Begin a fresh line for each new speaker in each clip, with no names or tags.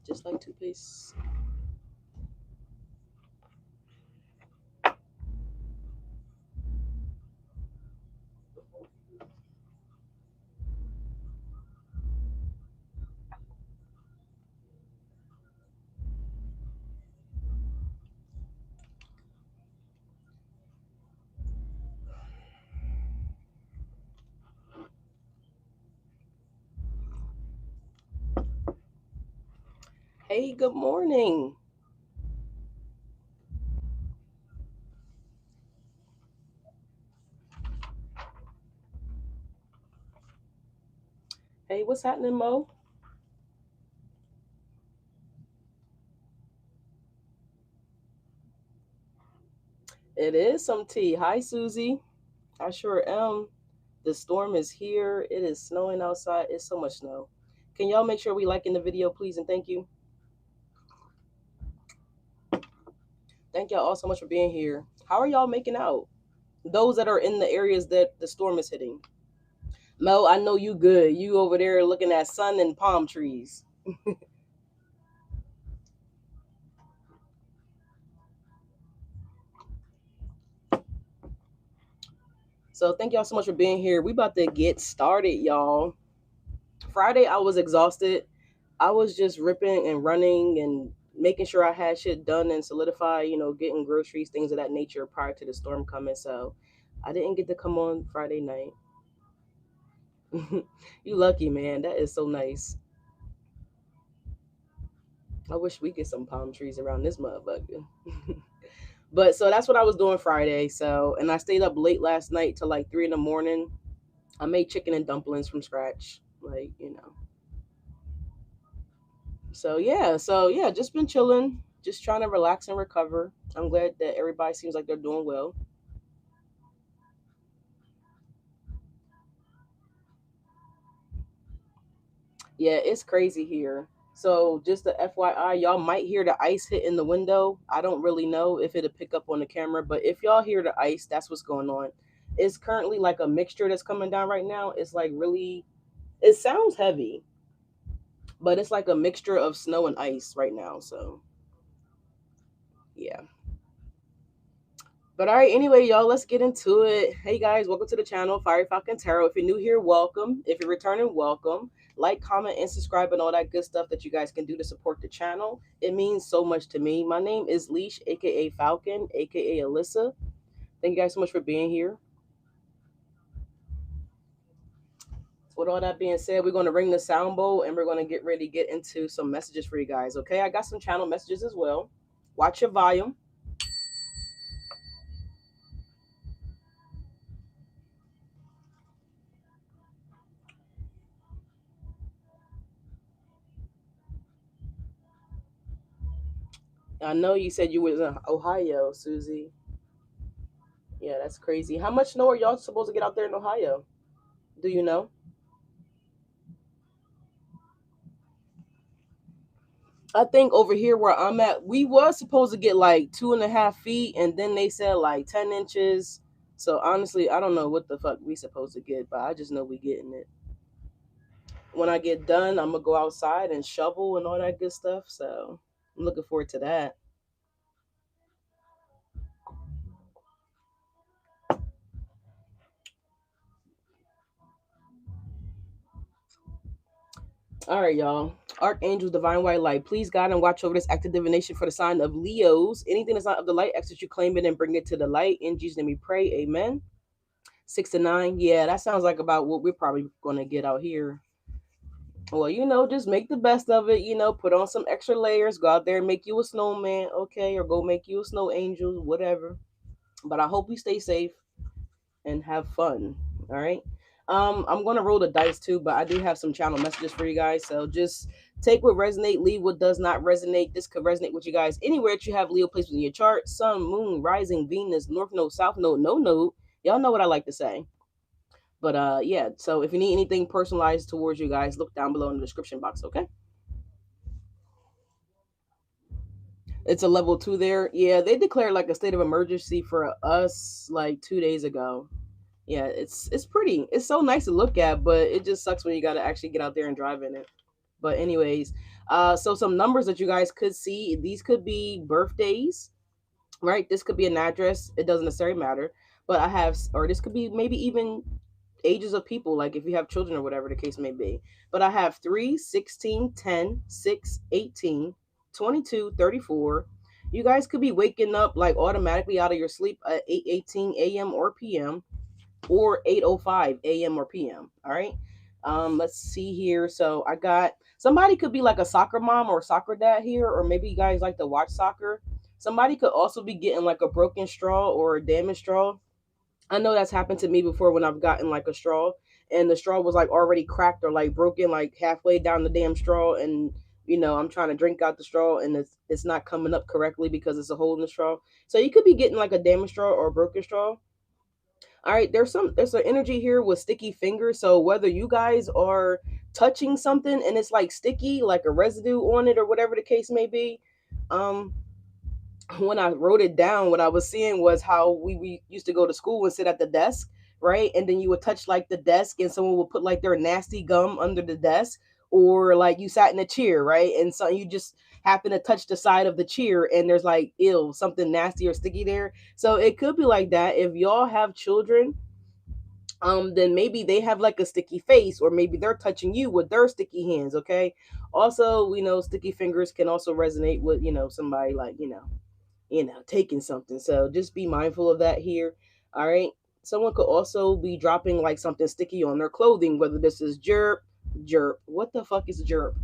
just like toothpaste. Hey, good morning. Hey, what's happening, Mo? It is some tea. Hi, Susie. I sure am. The storm is here. It is snowing outside. It's so much snow. Can y'all make sure we like in the video, please, and thank you. Thank y'all all so much for being here. How are y'all making out? Those that are in the areas that the storm is hitting. Mo, I know you good. You over there looking at sun and palm trees. So thank y'all so much for being here. We about to get started, y'all. Friday, I was exhausted. I was just ripping and running and making sure I had shit done and solidified, getting groceries, things of that nature prior to the storm coming. So I didn't get to come on Friday night. You lucky, man. That is so nice. I wish we get some palm trees around this motherfucker. But so that's what I was doing Friday. So, and I stayed up late last night till like 3 in the morning. I made chicken and dumplings from scratch. So yeah, just been chilling, just trying to relax and recover. I'm glad that everybody seems like they're doing well. Yeah, it's crazy here. So just the FYI, y'all might hear the ice hit in the window. I don't really know if it'll pick up on the camera, but if y'all hear the ice, that's what's going on. It's currently like a mixture that's coming down right now. It's like really, it sounds heavy, but it's like a mixture of snow and ice right now. So yeah. But all right, anyway, y'all, let's get into it. Hey guys, welcome to the channel, Fiery Falcon Tarot. If you're new here, welcome. If you're returning, welcome. Like, comment, and subscribe, and all that good stuff that you guys can do to support the channel. It means so much to me. My name is Leash, aka Falcon, aka Alyssa. Thank you guys so much for being here. So with all that being said, we're going to ring the sound bowl and we're going to get ready to get into some messages for you guys. Okay, I got some channel messages as well. Watch your volume. I know you said you was in Ohio, Susie. Yeah, that's crazy. How much snow are y'all supposed to get out there in Ohio? Do you know? I think over here where I'm at, we was supposed to get like 2.5 feet, and then they said like 10 inches. So honestly, I don't know what the fuck we supposed to get, but I just know we getting it. When I get done, I'm gonna go outside and shovel and all that good stuff. So I'm looking forward to that. All right, y'all. Archangel, divine white light, please guide and watch over this active divination for the sign of Leos. Anything that's not of the light, exit you claim it and bring it to the light. In Jesus' name we pray. Amen. 6 to 9. Yeah, that sounds like about what we're probably gonna get out here. Well, just make the best of it. Put on some extra layers. Go out there and make you a snowman, okay, or go make you a snow angel, whatever. But I hope you stay safe and have fun. All right. I'm gonna roll the dice too, but I do have some channel messages for you guys. So just take what resonate, leave what does not resonate. This could resonate with you guys anywhere that you have Leo placements in your chart: Sun, Moon, Rising, Venus, North Node, South Node, no node. Y'all know what I like to say. But yeah. So if you need anything personalized towards you guys, look down below in the description box. Okay. It's a level 2 there. Yeah, they declared like a state of emergency for us like 2 days ago. Yeah, it's pretty. It's so nice to look at, but it just sucks when you got to actually get out there and drive in it. But anyways, So some numbers that you guys could see, these could be birthdays, right? This could be an address. It doesn't necessarily matter. But I have, or this could be maybe even ages of people, like if you have children or whatever the case may be. But I have 3, 16, 10, 6, 18, 22, 34. You guys could be waking up like automatically out of your sleep at 8:18 a.m. or p.m. or 8:05 a.m. or p.m. All right. Let's see here. So I got somebody could be like a soccer mom or soccer dad here, or maybe you guys like to watch soccer. Somebody could also be getting like a broken straw or a damaged straw. I know that's happened to me before when I've gotten like a straw and the straw was like already cracked or like broken like halfway down the damn straw, and I'm trying to drink out the straw and it's not coming up correctly because it's a hole in the straw. So you could be getting like a damaged straw or a broken straw. All right, there's an energy here with sticky fingers. So whether you guys are touching something and it's like sticky, like a residue on it or whatever the case may be, um when I wrote it down, what I was seeing was how we used to go to school and sit at the desk, right? And then you would touch like the desk and someone would put like their nasty gum under the desk, or like you sat in a chair, right? And so you just happen to touch the side of the chair and there's like ill something nasty or sticky there. So it could be like that. If y'all have children, then maybe they have like a sticky face, or maybe they're touching you with their sticky hands, okay? Also, sticky fingers can also resonate with, somebody like, taking something. So just be mindful of that here. All right. Someone could also be dropping like something sticky on their clothing, whether this is jerp. What the fuck is jerp?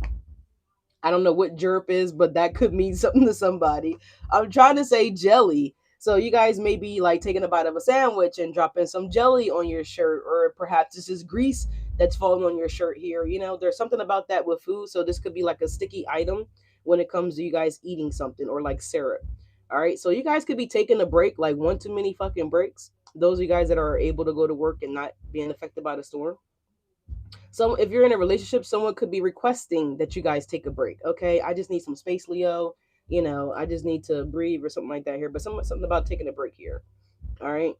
I don't know what jerp is, but that could mean something to somebody. I'm trying to say jelly. So you guys may be like taking a bite of a sandwich and dropping some jelly on your shirt, or perhaps this is grease that's falling on your shirt here. There's something about that with food. So this could be like a sticky item when it comes to you guys eating something, or like syrup. All right. So you guys could be taking a break, like one too many fucking breaks. Those of you guys that are able to go to work and not being affected by the storm. So if you're in a relationship, someone could be requesting that you guys take a break. Okay, I just need some space, Leo. I just need to breathe or something like that here. But something about taking a break here. All right.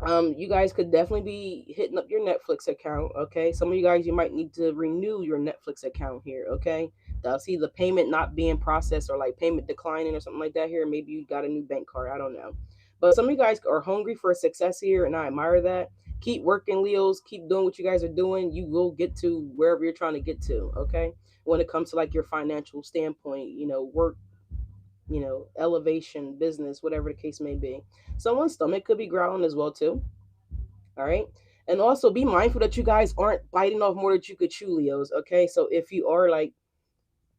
You guys could definitely be hitting up your Netflix account. Okay, some of you guys, you might need to renew your Netflix account here. Okay, I'll see the payment not being processed, or like payment declining or something like that here. Maybe you got a new bank card. I don't know. But some of you guys are hungry for success here, and I admire that. Keep working, Leos. Keep doing what you guys are doing. You will get to wherever you're trying to get to. Okay, when it comes to like your financial standpoint, work, elevation, business, whatever the case may be. Someone's stomach could be growling as well too. All right. And also be mindful that you guys aren't biting off more than you could chew, Leos. Okay. So if you are like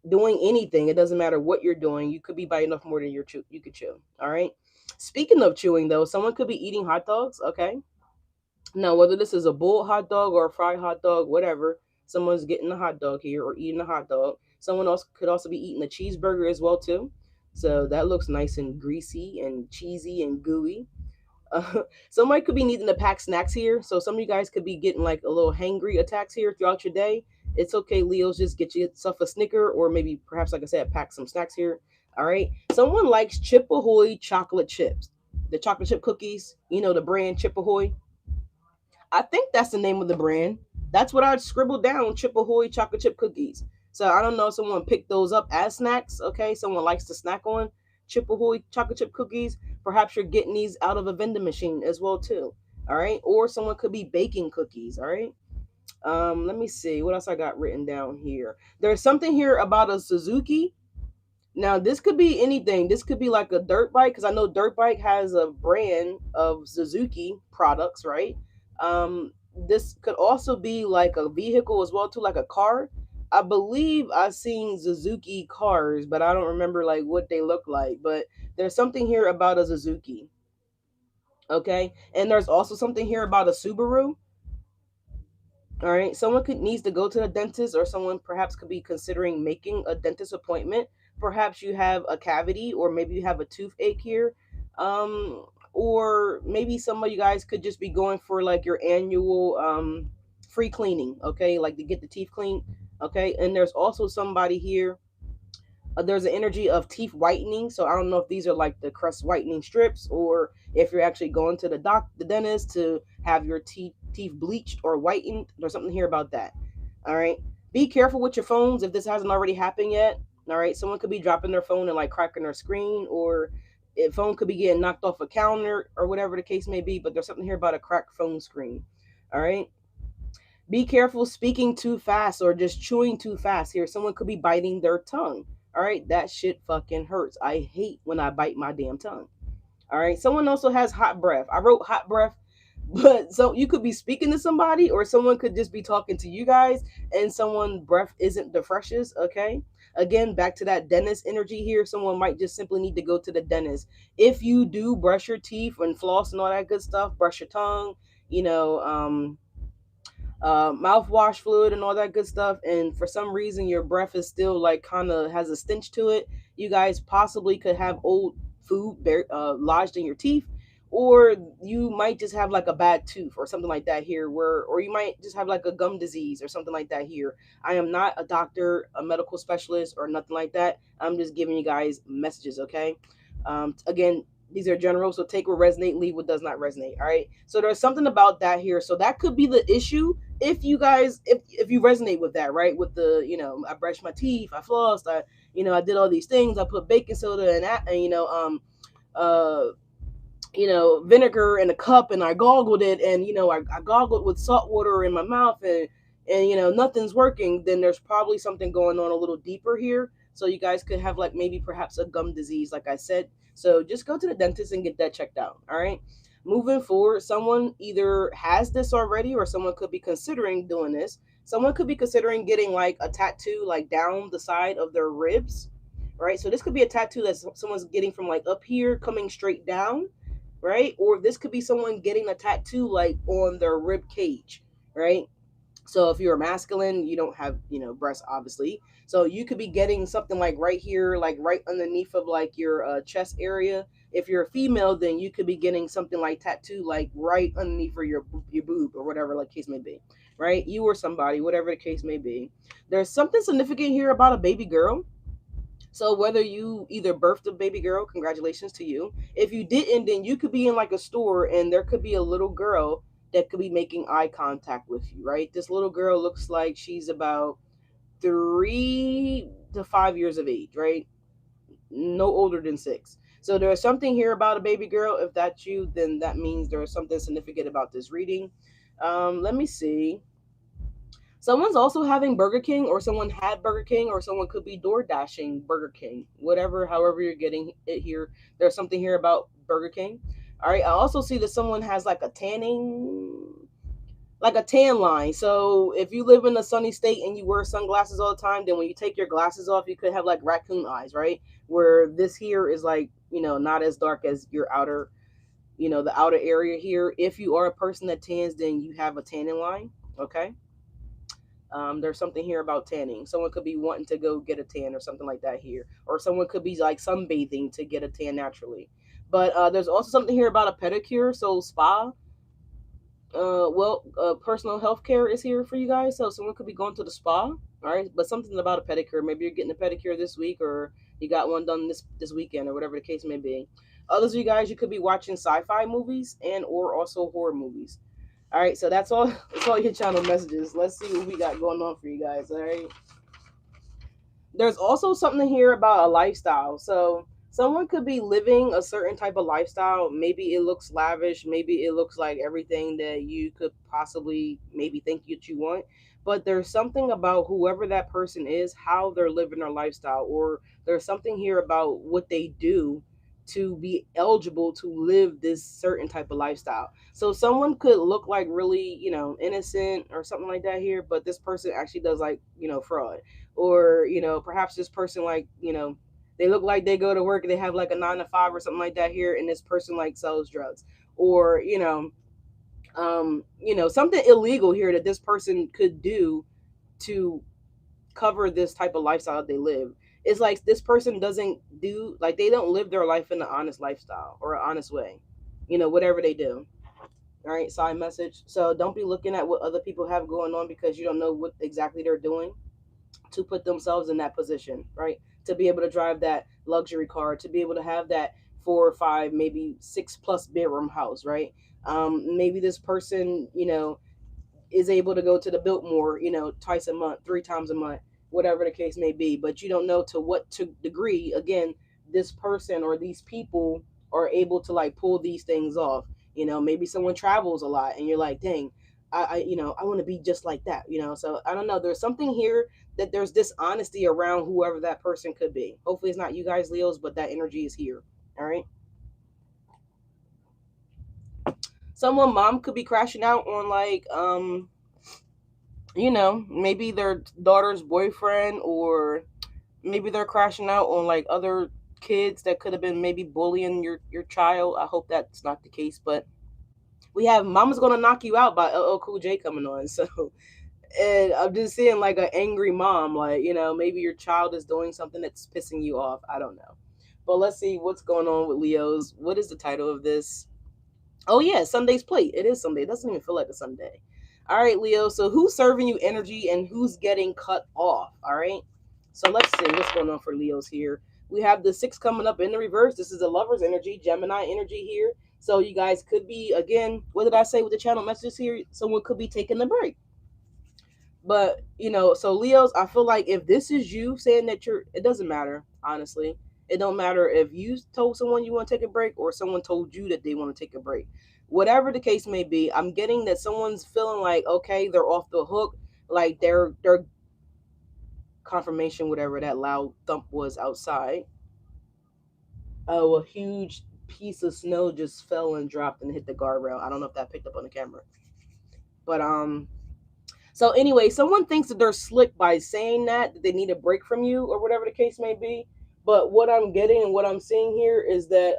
doing anything, it doesn't matter what you're doing, you could be biting off more than you could chew. All right. Speaking of chewing though, someone could be eating hot dogs. Okay. Now, whether this is a boiled hot dog or a fried hot dog, whatever, someone's getting a hot dog here or eating a hot dog. Someone else could also be eating a cheeseburger as well too. So that looks nice and greasy and cheesy and gooey. Somebody could be needing to pack snacks here. So some of you guys could be getting like a little hangry attacks here throughout your day. It's okay, Leos. Just get yourself a Snicker, or maybe perhaps, like I said, pack some snacks here. All right. Someone likes Chip Ahoy chocolate chips, the chocolate chip cookies. The brand Chip Ahoy. I think that's the name of the brand. That's what I scribbled down: Chip Ahoy chocolate chip cookies. So I don't know if someone picked those up as snacks. Okay, someone likes to snack on Chip Ahoy chocolate chip cookies. Perhaps you're getting these out of a vending machine as well too. All right, or someone could be baking cookies. All right. Let me see what else I got written down here. There's something here about a Suzuki. Now, this could be anything. This could be like a dirt bike, because I know dirt bike has a brand of Suzuki products, right? This could also be like a vehicle as well, too, like a car. I believe I've seen Suzuki cars, but I don't remember like what they look like. But there's something here about a Suzuki. Okay, and there's also something here about a Subaru. All right, someone could needs to go to the dentist, or someone perhaps could be considering making a dentist appointment. Perhaps you have a cavity, or maybe you have a toothache here. Or maybe some of you guys could just be going for like your annual free cleaning, okay? Like to get the teeth clean, okay? And there's also somebody here, there's an energy of teeth whitening. So I don't know if these are like the crust whitening strips, or if you're actually going to the dentist to have your teeth bleached or whitened. There's something here about that. All right. Be careful with your phones if this hasn't already happened yet. All right, someone could be dropping their phone and like cracking their screen, or a phone could be getting knocked off a counter or whatever the case may be. But there's something here about a cracked phone screen. All right. Be careful speaking too fast or just chewing too fast here. Someone could be biting their tongue. All right, that shit fucking hurts. I hate when I bite my damn tongue. All right. Someone also has hot breath. I wrote hot breath, but so you could be speaking to somebody, or someone could just be talking to you guys, and someone breath isn't the freshest. Okay. Again, back to that dentist energy here. Someone might just simply need to go to the dentist. If you do brush your teeth and floss and all that good stuff, brush your tongue, you know, mouthwash fluid and all that good stuff, and for some reason your breath is still like kind of has a stench to it, you guys possibly could have old food lodged in your teeth, or you might just have like a bad tooth or something like that here, where or you might just have like a gum disease or something like that here. I am not a doctor, a medical specialist, or nothing like that. I'm just giving you guys messages, okay? Again, these are general, so take what resonate, leave what does not resonate. All right. So there's something about that here. So that could be the issue if you guys, if you resonate with that, right? With the, I brushed my teeth, I flossed, I did all these things, I put baking soda and that, and uh, vinegar in a cup, and I goggled it, and I goggled with salt water in my mouth, and nothing's working. Then there's probably something going on a little deeper here. So you guys could have like maybe perhaps a gum disease, like I said. So just go to the dentist and get that checked out. All right. Moving forward, someone either has this already, or someone could be considering doing this. Someone could be considering getting like a tattoo like down the side of their ribs, right? So this could be a tattoo that someone's getting from like up here coming straight down, right? Or this could be someone getting a tattoo like on their rib cage, right? So if you're a masculine, you don't have, breasts, obviously. So you could be getting something like right here, like right underneath of like your chest area. If you're a female, then you could be getting something like tattoo, like right underneath for your boob or whatever, like case may be, right? You or somebody, whatever the case may be. There's something significant here about a baby girl. So whether you either birthed a baby girl, congratulations to you. If you didn't, then you could be in like a store, and there could be a little girl that could be making eye contact with you, right? This little girl looks like she's about 3 to 5 years of age, right? No older than 6. So there's something here about a baby girl. If that's you, then that means there's something significant about this reading. Let me see. Someone's also having Burger King, or someone had Burger King, or someone could be door dashing Burger King. Whatever, however you're getting it here, there's something here about Burger King. All right. I also see that someone has like a tan line. So if you live in a sunny state and you wear sunglasses all the time, then when you take your glasses off, you could have like raccoon eyes, right? Where this here is like, not as dark as your outer, the outer area here. If you are a person that tans, then you have a tanning line. Okay. There's something here about tanning. Someone could be wanting to go get a tan or something like that here, or someone could be like sunbathing to get a tan naturally. But there's also something here about a pedicure, so spa. Personal health care is here for you guys, so someone could be going to the spa. All right, but something about a pedicure. Maybe you're getting a pedicure this week, or you got one done this weekend, or whatever the case may be. Others of you guys, you could be watching sci-fi movies and or also horror movies. All right, so that's all. That's all your channel messages. Let's see what we got going on for you guys. All right. There's also something here about a lifestyle. So someone could be living a certain type of lifestyle. Maybe it looks lavish. Maybe it looks like everything that you could possibly maybe think that you want. But there's something about whoever that person is, how they're living their lifestyle, or there's something here about what they do to be eligible to live this certain type of lifestyle. So someone could look like really, innocent or something like that here, but this person actually does like, fraud. Or, perhaps this person like, they look like they go to work and they have like a 9 to 5 or something like that here, and this person like sells drugs. Or, something illegal here that this person could do to cover this type of lifestyle that they live. It's like this person doesn't do, like, they don't live their life in an honest lifestyle or an honest way, whatever they do. All right, side message. So don't be looking at what other people have going on, because you don't know what exactly they're doing to put themselves in that position, right? To be able to drive that luxury car, to be able to have that 4 or 5, maybe 6+ bedroom house, right? Maybe this person, is able to go to the Biltmore, twice a month, 3 times a month, whatever the case may be. But you don't know to what degree, again, this person or these people are able to like pull these things off. Maybe someone travels a lot and you're like, dang, I want to be just like that. So I don't know. There's something here that there's dishonesty around whoever that person could be. Hopefully it's not you guys, Leos, but that energy is here. All right. Someone mom could be crashing out on like maybe their daughter's boyfriend, or maybe they're crashing out on like other kids that could have been maybe bullying your child. I hope that's not the case, but we have Mama's Gonna Knock You Out by LL Cool J coming on. So, and I'm just seeing like an angry mom, like, maybe your child is doing something that's pissing you off. I don't know. But let's see what's going on with Leos. What is the title of this? Oh yeah, Sunday's plate. It is Sunday. It doesn't even feel like a Sunday. All right, Leo. So who's serving you energy and who's getting cut off? All right. So let's see what's going on for Leos here. We have the 6 coming up in the reverse. This is a lover's energy, Gemini energy here. So you guys could be, again, what did I say with the channel messages here? Someone could be taking a break. But, so Leos, I feel like if this is you saying that it doesn't matter, honestly. It don't matter if you told someone you want to take a break or someone told you that they want to take a break. Whatever the case may be, I'm getting that someone's feeling like, okay, they're off the hook, like they're confirmation, whatever that loud thump was outside. Oh, a huge piece of snow just fell and dropped and hit the guardrail. I don't know if that picked up on the camera. But so anyway, someone thinks that they're slick by saying that they need a break from you or whatever the case may be. But what I'm getting and what I'm seeing here is that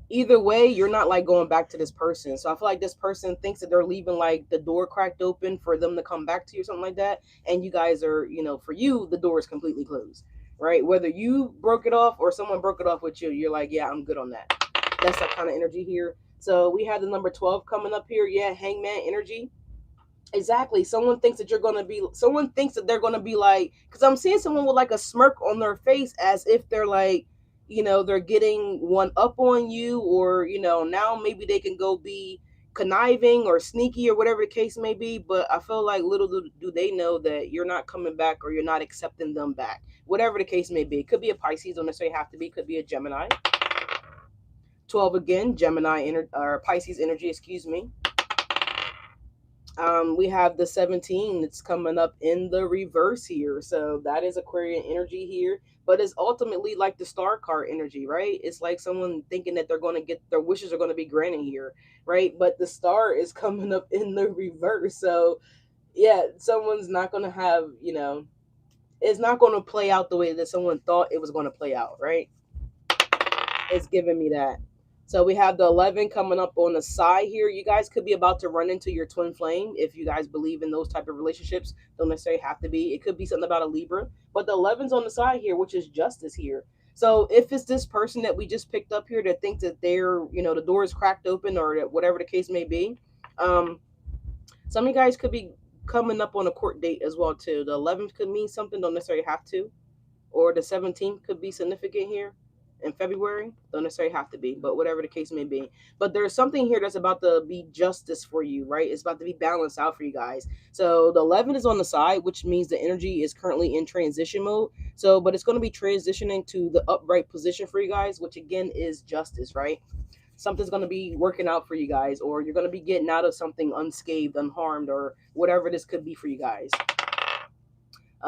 either way, you're not like going back to this person. So I feel like this person thinks that they're leaving like the door cracked open for them to come back to you or something like that. And you guys are, for you, the door is completely closed, right? Whether you broke it off or someone broke it off with you, you're like, yeah, I'm good on that. That's that kind of energy here. So we have the number 12 coming up here. Yeah, hangman energy. Exactly. Someone thinks that someone thinks that they're going to be like, because I'm seeing someone with like a smirk on their face as if they're like, they're getting one up on you, or, now maybe they can go be conniving or sneaky or whatever the case may be. But I feel like little do they know that you're not coming back or you're not accepting them back, whatever the case may be. It could be a Pisces, don't necessarily have to be, could be a Gemini. 12 again, or Pisces energy, excuse me. We have the 17 that's coming up in the reverse here. So that is Aquarian energy here. But it's ultimately like the star card energy, right? It's like someone thinking that they're going to get their wishes are going to be granted here, right? But the star is coming up in the reverse. So yeah, someone's not going to have, it's not going to play out the way that someone thought it was going to play out, right? It's giving me that. So we have the 11 coming up on the side here. You guys could be about to run into your twin flame if you guys believe in those type of relationships. Don't necessarily have to be. It could be something about a Libra. But the 11's on the side here, which is justice here. So if it's this person that we just picked up here that thinks that they're, the door is cracked open or that whatever the case may be, some of you guys could be coming up on a court date as well too. The 11th could mean something, don't necessarily have to. Or the 17th could be significant here. In February, don't necessarily have to be, but whatever the case may be. But there's something here that's about to be justice for you, right? It's about to be balanced out for you guys. So the 11 is on the side, which means the energy is currently in transition mode. So, but it's going to be transitioning to the upright position for you guys, which again is justice, right? Something's going to be working out for you guys, or you're going to be getting out of something unscathed, unharmed, or whatever this could be for you guys.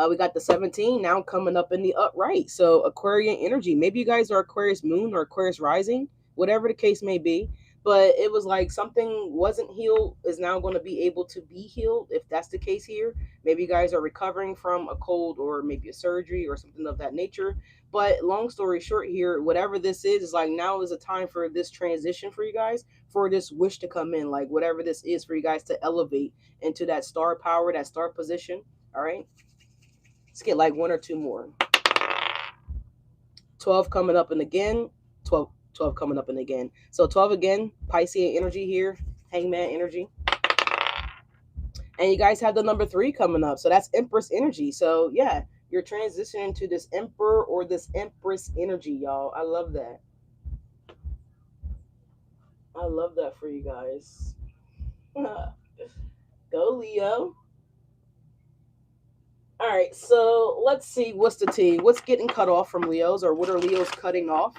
We got the 17 now coming up in the upright. So Aquarian energy. Maybe you guys are Aquarius moon or Aquarius rising, whatever the case may be. But it was like something wasn't healed is now going to be able to be healed. If that's the case here, maybe you guys are recovering from a cold or maybe a surgery or something of that nature. But long story short here, whatever this is like now is a time for this transition for you guys, for this wish to come in, like whatever this is for you guys to elevate into that star power, that star position. All right. Let's get like 1 or 2 more. 12 coming up and again. 12 coming up and again. So 12 again, Piscean energy here, hangman energy. And you guys have the number 3 coming up. So that's Empress energy. So yeah, you're transitioning to this Emperor or this Empress energy, y'all. I love that. I love that for you guys. Go, Leo. All right, so let's see what's the T. What's getting cut off from Leos, or what are Leos cutting off?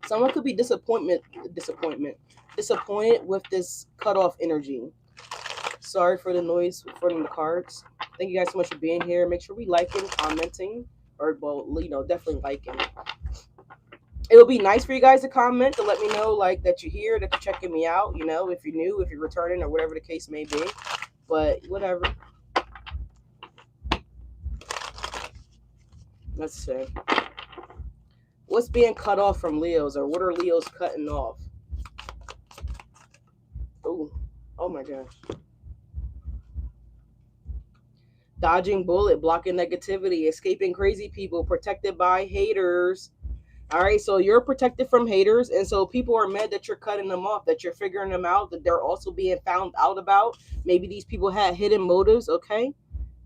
Someone could be disappointed with this cutoff energy. Sorry for the noise from the cards. Thank you guys so much for being here. Make sure we liking, commenting, or well, definitely liking. It'll be nice for you guys to comment to let me know like that you're here, that you're checking me out. If you're new, if you're returning, or whatever the case may be. But whatever. Let's see. What's being cut off from Leos, or what are Leos cutting off? Oh my gosh. Dodging bullet, blocking negativity, escaping crazy people, protected by haters. All right, so you're protected from haters, and so people are mad that you're cutting them off, that you're figuring them out, that they're also being found out about. Maybe these people had hidden motives, okay?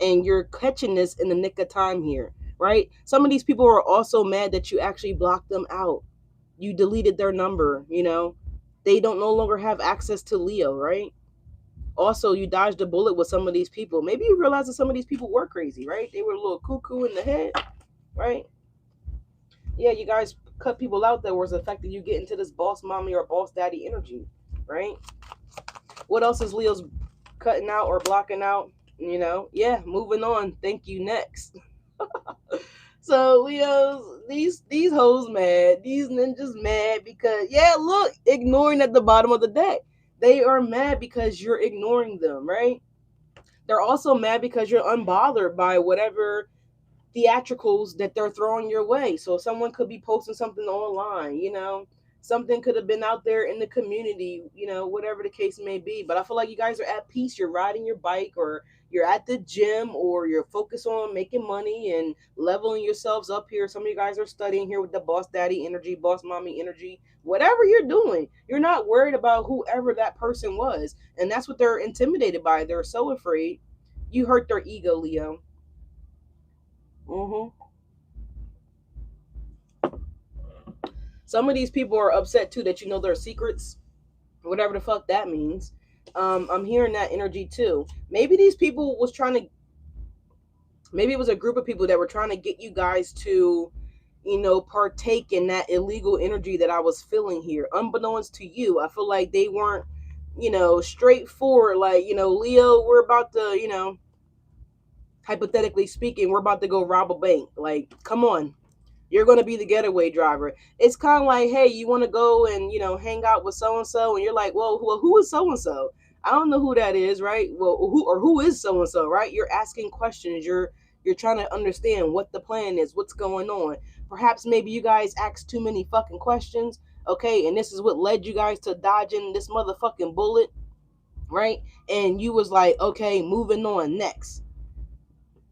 And you're catching this in the nick of time here, right? Some of these people are also mad that you actually blocked them out. You deleted their number, They don't no longer have access to Leo, right? Also, you dodged a bullet with some of these people. Maybe you realize that some of these people were crazy, right? They were a little cuckoo in the head, right? Yeah, you guys cut people out that was affecting you get into this boss mommy or boss daddy energy, right? What else is Leo's cutting out or blocking out? Yeah, moving on. Thank you. Next. So Leo's, these hoes mad, these ninjas mad because look, ignoring at the bottom of the deck. They are mad because you're ignoring them, right? They're also mad because you're unbothered by whatever theatricals that they're throwing your way. So someone could be posting something online, something could have been out there in the community, whatever the case may be. But I feel like you guys are at peace. You're riding your bike, or you're at the gym, or you're focused on making money and leveling yourselves up here. Some of you guys are studying here with the boss daddy energy, boss mommy energy. Whatever you're doing, you're not worried about whoever that person was. And that's what they're intimidated by. They're so afraid. You hurt their ego, Leo. Mm-hmm. Some of these people are upset too that their secrets, whatever the fuck that means. I'm hearing that energy too. Maybe these people was trying to. Maybe it was a group of people that were trying to get you guys to, partake in that illegal energy that I was feeling here. Unbeknownst to you, I feel like they weren't, straightforward. Like, Leo, we're about to, hypothetically speaking, we're about to go rob a bank. Like, come on. You're going to be the getaway driver. It's kind of like, hey, you want to go and, hang out with so-and-so. And you're like, well, who is so-and-so? I don't know who that is, right? Well, who is so-and-so, right? You're asking questions. You're trying to understand what the plan is, what's going on. Perhaps maybe you guys asked too many fucking questions. Okay. And this is what led you guys to dodging this motherfucking bullet, right? And you was like, okay, moving on next,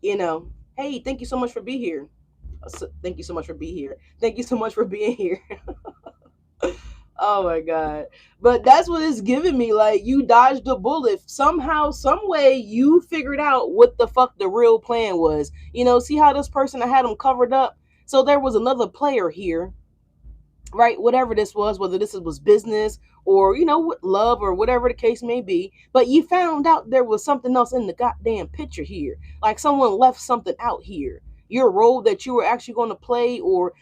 hey, thank you so much for being here. Thank you so much for being here. Thank you so much for being here. Oh my god. But that's what it's giving me. Like, you dodged a bullet. Somehow, some way you figured out what the fuck the real plan was. See how this person I had them covered up? So there was another player here, right? Whatever this was, whether this was business or, love or whatever the case may be. But you found out there was something else in the goddamn picture here. Like someone left something out here. Your role that you were actually going to play, or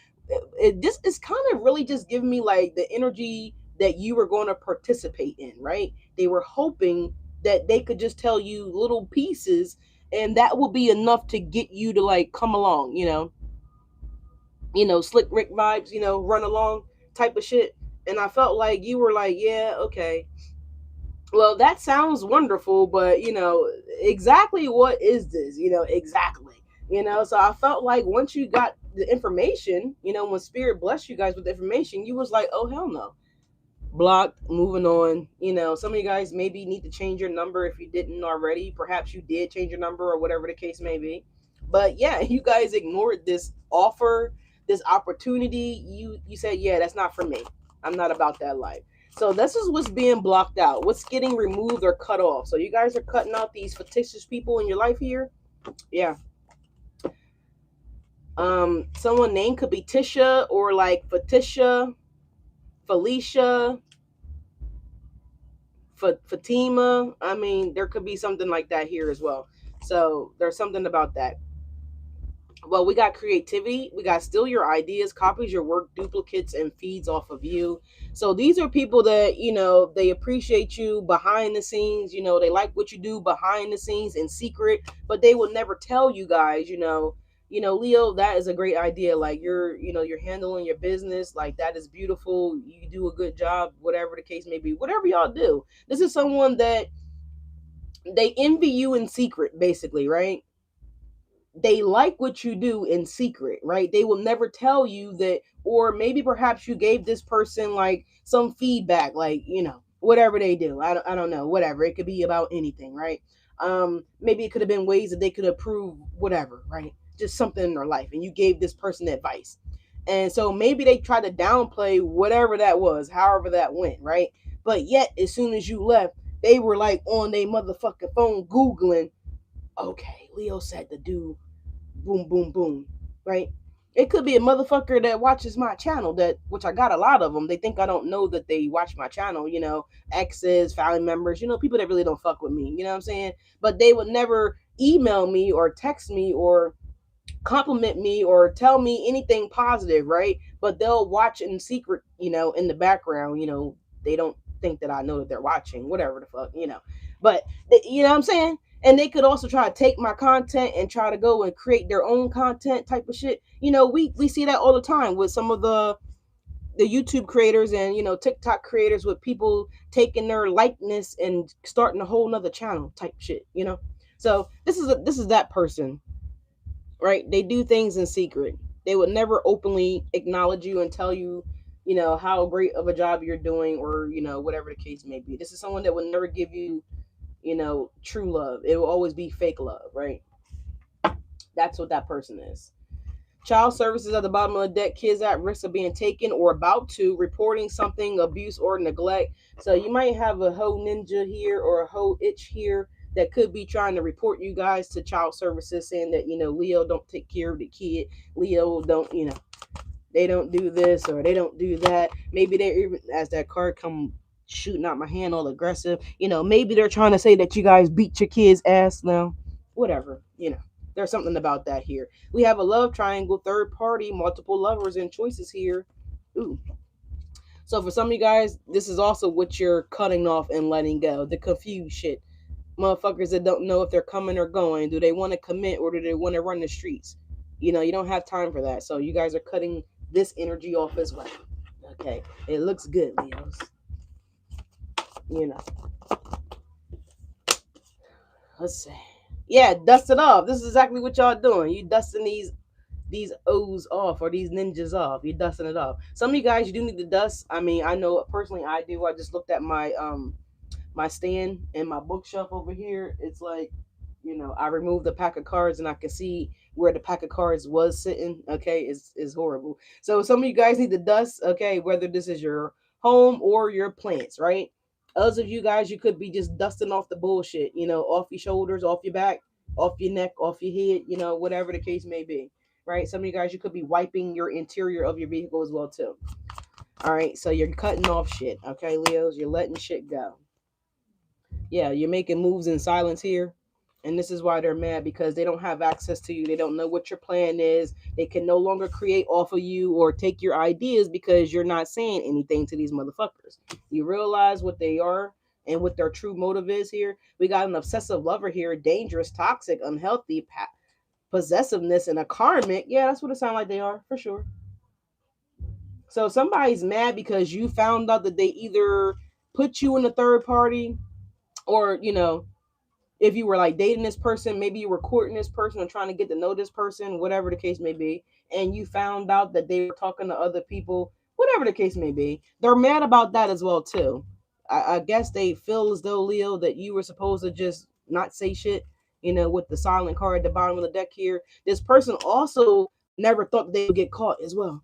this is kind of really just giving me like the energy that you were going to participate in, right? They were hoping that they could just tell you little pieces and that will be enough to get you to like come along, slick Rick vibes, run along type of shit. And I felt like you were like, yeah, okay. Well, that sounds wonderful, but exactly what is this? Exactly. So I felt like once you got the information, when spirit blessed you guys with the information, you was like, oh hell no. Blocked, moving on. Some of you guys maybe need to change your number if you didn't already. Perhaps you did change your number or whatever the case may be. But yeah, you guys ignored this offer, this opportunity. You said, yeah, that's not for me. I'm not about that life. So this is what's being blocked out. What's getting removed or cut off. So you guys are cutting out these fictitious people in your life here. Yeah. Someone name could be Tisha or like Fatisha, Felicia, Fatima, I mean, there could be something like that here as well. So there's something about that. Well, we got creativity, we got steal your ideas, copies your work, duplicates, and feeds off of you. So these are people that, they appreciate you behind the scenes. They like what you do behind the scenes in secret, but they will never tell you guys. Leo, that is a great idea. Like, you're handling your business, like that is beautiful, you do a good job, whatever the case may be, whatever y'all do. This is someone that they envy you in secret, basically, right? They like what you do in secret, right? They will never tell you that, or maybe perhaps you gave this person like some feedback, like, whatever they do. I don't know, whatever. It could be about anything, right? Maybe it could have been ways that they could improve whatever, right? Just something in their life. And you gave this person advice. And so maybe they tried to downplay whatever that was, however that went, right? But yet, as soon as you left, they were like on their motherfucking phone Googling, okay, Leo said to do boom, boom, boom, right? It could be a motherfucker that watches my channel, which I got a lot of them. They think I don't know that they watch my channel, exes, family members, people that really don't fuck with me, you know what I'm saying? But they would never email me or text me or compliment me or tell me anything positive, right? But they'll watch in secret, in the background, they don't think that I know that they're watching, whatever the fuck, But you know what I'm saying? And they could also try to take my content and try to go and create their own content type of shit. We see that all the time with some of the YouTube creators and TikTok creators, with people taking their likeness and starting a whole nother channel type shit. So this is that person, right? They do things in secret. They would never openly acknowledge you and tell you, how great of a job you're doing, or whatever the case may be. This is someone that would never give you, true love. It will always be fake love, right? That's what that person is. Child services at the bottom of the deck. Kids at risk of being taken or about to, reporting something, abuse or neglect. So you might have a hoe ninja here or a hoe itch here that could be trying to report you guys to child services, saying that, Leo don't take care of the kid. Leo don't, they don't do this or they don't do that. Maybe they're even, as that card come shooting out my hand all aggressive, maybe they're trying to say that you guys beat your kid's ass now. Whatever, there's something about that here. We have a love triangle, third party, multiple lovers and choices here. Ooh. So for some of you guys, this is also what you're cutting off and letting go. The confused shit. Motherfuckers that don't know if they're coming or going. Do they want to commit or do they want to run the streets? You don't have time for that. So you guys are cutting this energy off as well. Okay. It looks good, Leos. Let's see. Yeah, dust it off. This is exactly what y'all doing. You dusting these O's off, or these ninjas off. You're dusting it off. Some of you guys, you do need to dust. I mean, I know personally I do. I just looked at my stand and my bookshelf over here. It's like, I removed the pack of cards and I can see where the pack of cards was sitting. Okay, is horrible. So some of you guys need to dust. Okay, whether this is your home or your plants, right? Others of you guys, you could be just dusting off the bullshit. Off your shoulders, off your back, off your neck, off your head. Whatever the case may be, right? Some of you guys, you could be wiping your interior of your vehicle as well too. All right, so you're cutting off shit. Okay, Leos, you're letting shit go. Yeah, you're making moves in silence here. And this is why they're mad, because they don't have access to you. They don't know what your plan is. They can no longer create off of you or take your ideas because you're not saying anything to these motherfuckers. You realize what they are and what their true motive is here. We got an obsessive lover here, dangerous, toxic, unhealthy, possessiveness, and a karmic. Yeah, that's what it sounds like they are, for sure. So somebody's mad because you found out that they either put you in a third party, or, if you were like dating this person, maybe you were courting this person or trying to get to know this person, whatever the case may be, and you found out that they were talking to other people, whatever the case may be, they're mad about that as well too. I guess they feel as though, Leo, that you were supposed to just not say shit, with the silent card at the bottom of the deck here. This person also never thought they would get caught as well.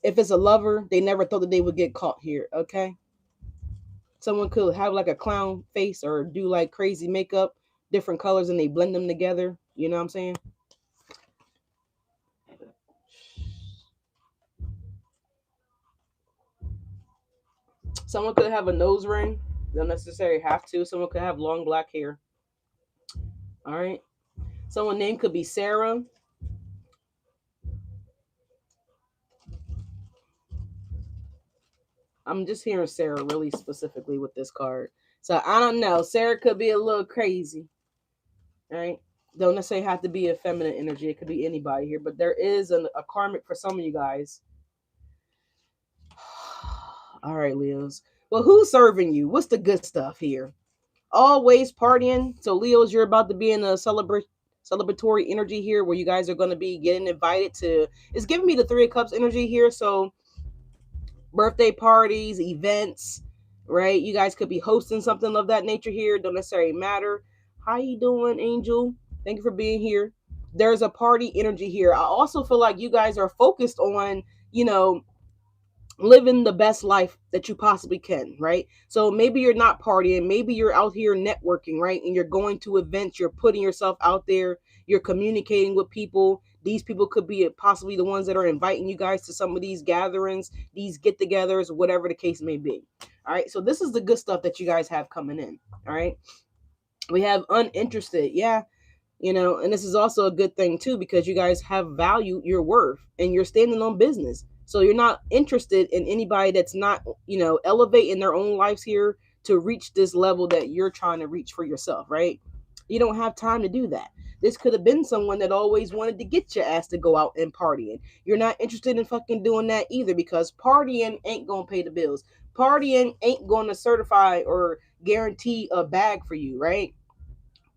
If it's a lover, they never thought that they would get caught here, okay? Someone could have like a clown face or do like crazy makeup, different colors, and they blend them together. You know what I'm saying? Someone could have a nose ring. Don't necessarily have to. Someone could have long black hair. All right. Someone name could be Sarah. I'm just hearing Sarah really specifically with this card. So I don't know. Sarah could be a little crazy. All right. Don't necessarily have to be a feminine energy. It could be anybody here, but there is a karmic for some of you guys. All right, Leos. Well, who's serving you? What's the good stuff here? Always partying. So, Leos, you're about to be in a celebratory energy here where you guys are going to be getting invited to. It's giving me the Three of Cups energy here. So, birthday parties, events, right? You guys could be hosting something of that nature here. Don't necessarily matter. How you doing, Angel? Thank you for being here. There's a party energy here. I also feel like you guys are focused on, you know, living the best life that you possibly can, right? So maybe you're not partying, maybe you're out here networking, right? And you're going to events, you're putting yourself out there, you're communicating with people. These people could be possibly the ones that are inviting you guys to some of these gatherings, these get-togethers, whatever the case may be. All right, so this is the good stuff that you guys have coming in. All right, we have uninterested. Yeah, you know, and this is also a good thing too, because you guys have valued your worth and you're standing on business. So you're not interested in anybody that's not, you know, elevating their own lives here to reach this level that you're trying to reach for yourself, right? You don't have time to do that. This could have been someone that always wanted to get your ass to go out and partying. You're not interested in fucking doing that either, because partying ain't gonna pay the bills. Partying ain't gonna certify or guarantee a bag for you, right?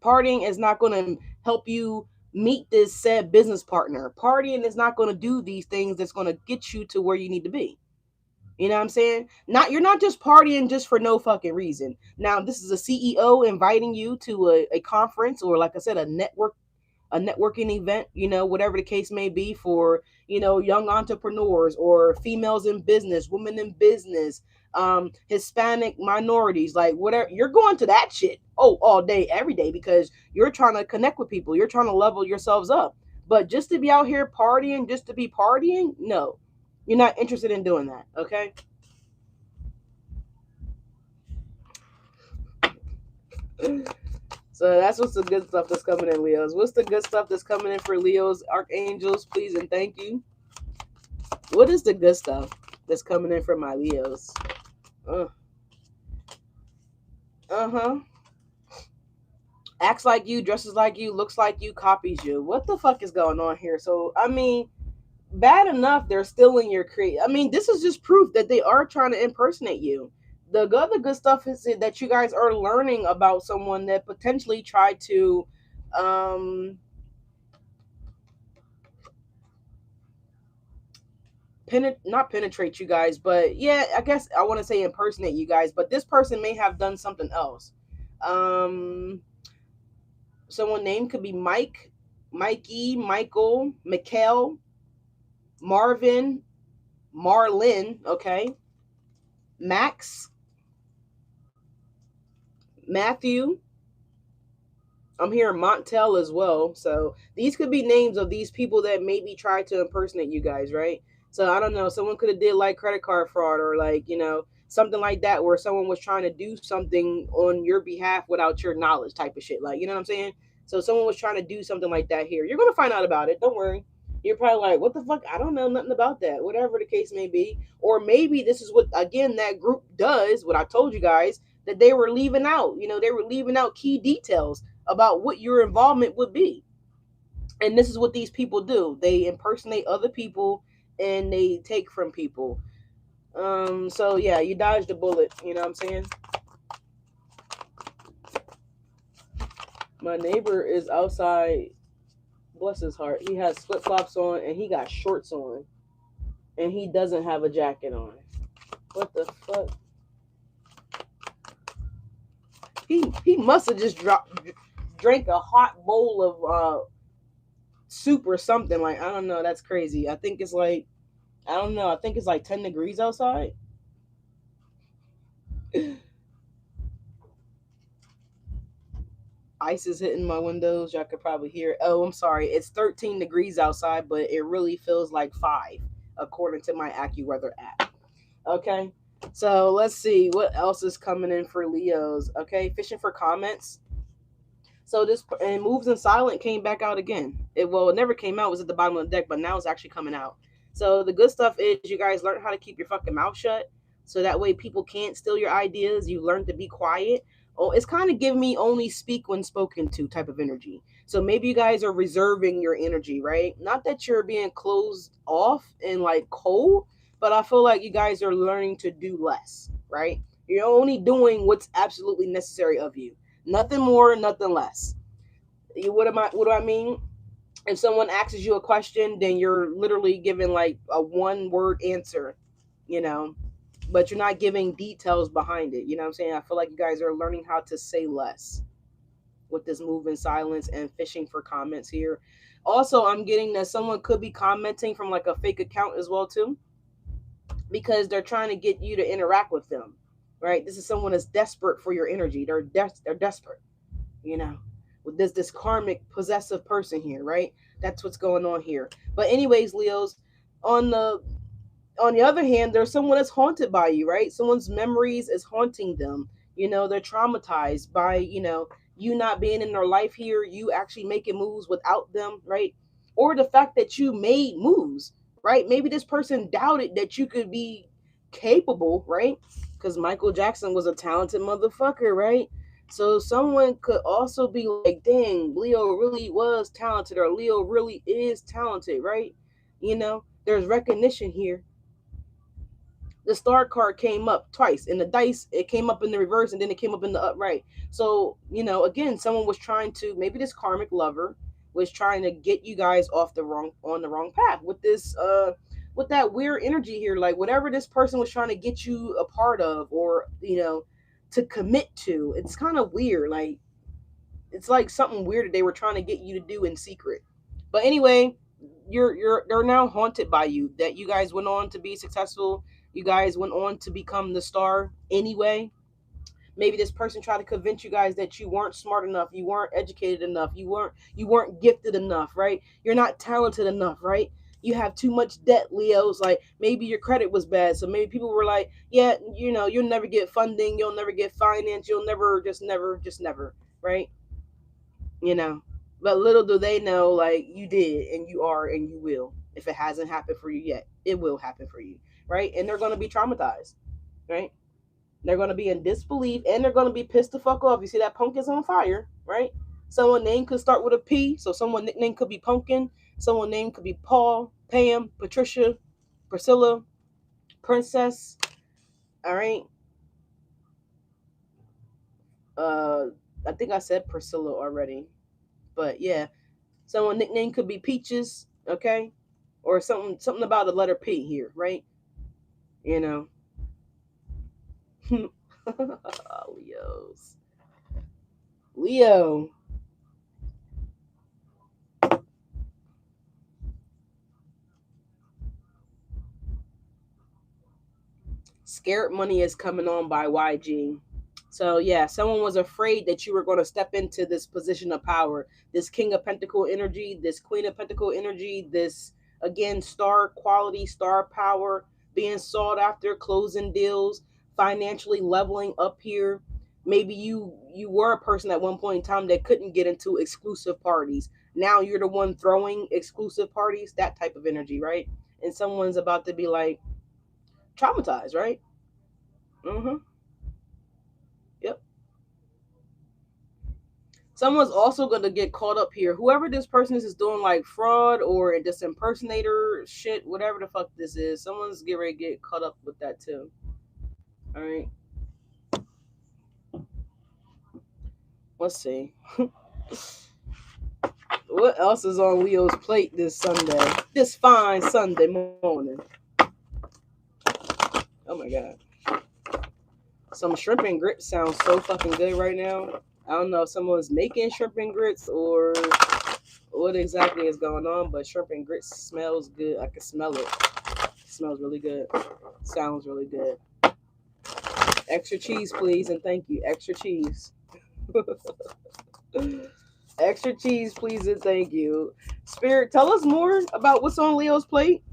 Partying is not going to help you meet this said business partner. Partying is not going to do these things that's going to get you to where you need to be. You know what I'm saying? Not You're not just partying just for no fucking reason. Now, this is a CEO inviting you to a conference, or like I said, a networking event, you know, whatever the case may be, for, you know, young entrepreneurs or females in business, women in business, Hispanic minorities, like whatever. You're going to that shit, all day, every day, because you're trying to connect with people. You're trying to level yourselves up. But just to be out here partying, just to be partying, no, you're not interested in doing that. Okay. So that's what's the good stuff that's coming in, Leos. What's the good stuff that's coming in for Leos, archangels, please and thank you. What is the good stuff that's coming in for my Leos? Uh-huh. Acts like you, dresses like you, looks like you, copies you. What the fuck is going on here? So, I mean, bad enough they're stealing your create. I mean, this is just proof that they are trying to impersonate you. The other good stuff is that you guys are learning about someone that potentially tried to um not penetrate you guys, but yeah, I guess I want to say impersonate you guys, but this person may have done something else. um Someone name could be Mike, Mikey, Michael, Mikkel, Marvin, Marlin, okay, Max, Matthew. I'm hearing Montel as well. So these could be names of these people that maybe tried to impersonate you guys, right? So I don't know. Someone could have did like credit card fraud, or like, you know, something like that, where someone was trying to do something on your behalf without your knowledge, type of shit. Like, you know what I'm saying? So someone was trying to do something like that here. You're gonna find out about it. Don't worry. You're probably like, what the fuck? I don't know nothing about that. Whatever the case may be. Or maybe this is what, again, that group does, what I told you guys, that they were leaving out. You know, they were leaving out key details about what your involvement would be. And this is what these people do. They impersonate other people and they take from people. So yeah, you dodged a bullet, you know what I'm saying? My neighbor is outside, bless his heart. He has flip-flops on and he got shorts on. And he doesn't have a jacket on. What the fuck? He must have just drank a hot bowl of soup or something. Like, I don't know, that's crazy. I think it's like, I don't know, I think it's like 10 degrees outside. Ice is hitting my windows. Y'all could probably hear it. Oh, I'm sorry. It's 13 degrees outside, but it really feels like 5, according to my AccuWeather app. Okay. So let's see what else is coming in for Leos. Okay, fishing for comments. So this and moves in silent came back out again. It never came out. It was at the bottom of the deck, but now it's actually coming out. So the good stuff is you guys learn how to keep your fucking mouth shut, so that way people can't steal your ideas. You learn to be quiet. Oh, it's kind of give me only speak when spoken to type of energy. So maybe you guys are reserving your energy, right? Not that you're being closed off and like cold, but I feel like you guys are learning to do less, right? You're only doing what's absolutely necessary of you. Nothing more, nothing less. What do I mean? If someone asks you a question, then you're literally giving like a one word answer, you know, but you're not giving details behind it. You know what I'm saying? I feel like you guys are learning how to say less with this move in silence and fishing for comments here. Also, I'm getting that someone could be commenting from like a fake account as well too, because they're trying to get you to interact with them. Right? This is someone that's desperate for your energy. They're desperate, you know, with this karmic possessive person here, right? That's what's going on here. But anyways, Leos, on the on the other hand, there's someone that's haunted by you, right? Someone's memories is haunting them. You know, they're traumatized by, you not being in their life here, you actually making moves without them, right? Or the fact that you made moves, right? Maybe this person doubted that you could be capable, right? Because Michael Jackson was a talented motherfucker, right? So someone could also be like, dang, Leo really was talented, or Leo really is talented, right? There's recognition here. The star card came up twice in the dice. It came up in the reverse and then it came up in the upright. So again, someone was trying to, maybe this karmic lover was trying to get you guys off on the wrong path with this with that weird energy here. Like whatever this person was trying to get you a part of, or to commit to, it's kind of weird. Like it's like something weird that they were trying to get you to do in secret. But anyway, they're now haunted by you, that you guys went on to be successful. You guys went on to become the star anyway. Maybe this person tried to convince you guys that you weren't smart enough, you weren't educated enough, you weren't gifted enough, right? You're not talented enough, right? You have too much debt, Leos. Like maybe your credit was bad, so maybe people were like, yeah, you'll never get funding, you'll never get finance, you'll never, just never, right? you know but little do they know, like, you did, and you are, and you will. If it hasn't happened for you yet, it will happen for you, right? And they're going to be traumatized, right? They're going to be in disbelief, and they're going to be pissed the fuck off. You see that pumpkin's on fire, right? Someone name could start with a P, so someone nickname could be Pumpkin. Someone name could be Paul, Pam, Patricia, Priscilla, Princess. All right. I think I said Priscilla already, but yeah, someone nickname could be Peaches, okay, or something about the letter P here, right? You know, Leos, Leo. Scared Money is coming on by YG. So yeah, someone was afraid that you were going to step into this position of power, this King of Pentacle energy, this Queen of Pentacle energy, this again star quality, star power, being sought after, closing deals, financially leveling up here. Maybe you were a person at one point in time that couldn't get into exclusive parties. Now you're the one throwing exclusive parties, that type of energy, right? And someone's about to be like traumatized, right? Mm-hmm. Yep. Someone's also going to get caught up here. Whoever this person is doing like fraud or this impersonator shit, whatever the fuck this is, someone's getting ready to get caught up with that too. All right. Let's see. What else is on Leo's plate this Sunday? This fine Sunday morning. Oh my God. Some shrimp and grits sounds so fucking good right now. I don't know if someone's making shrimp and grits or what exactly is going on, but shrimp and grits smells good. I can smell it. It smells really good. Sounds really good. Extra cheese, please, and thank you. Extra cheese. Extra cheese, please, and thank you. Spirit, tell us more about what's on Leo's plate.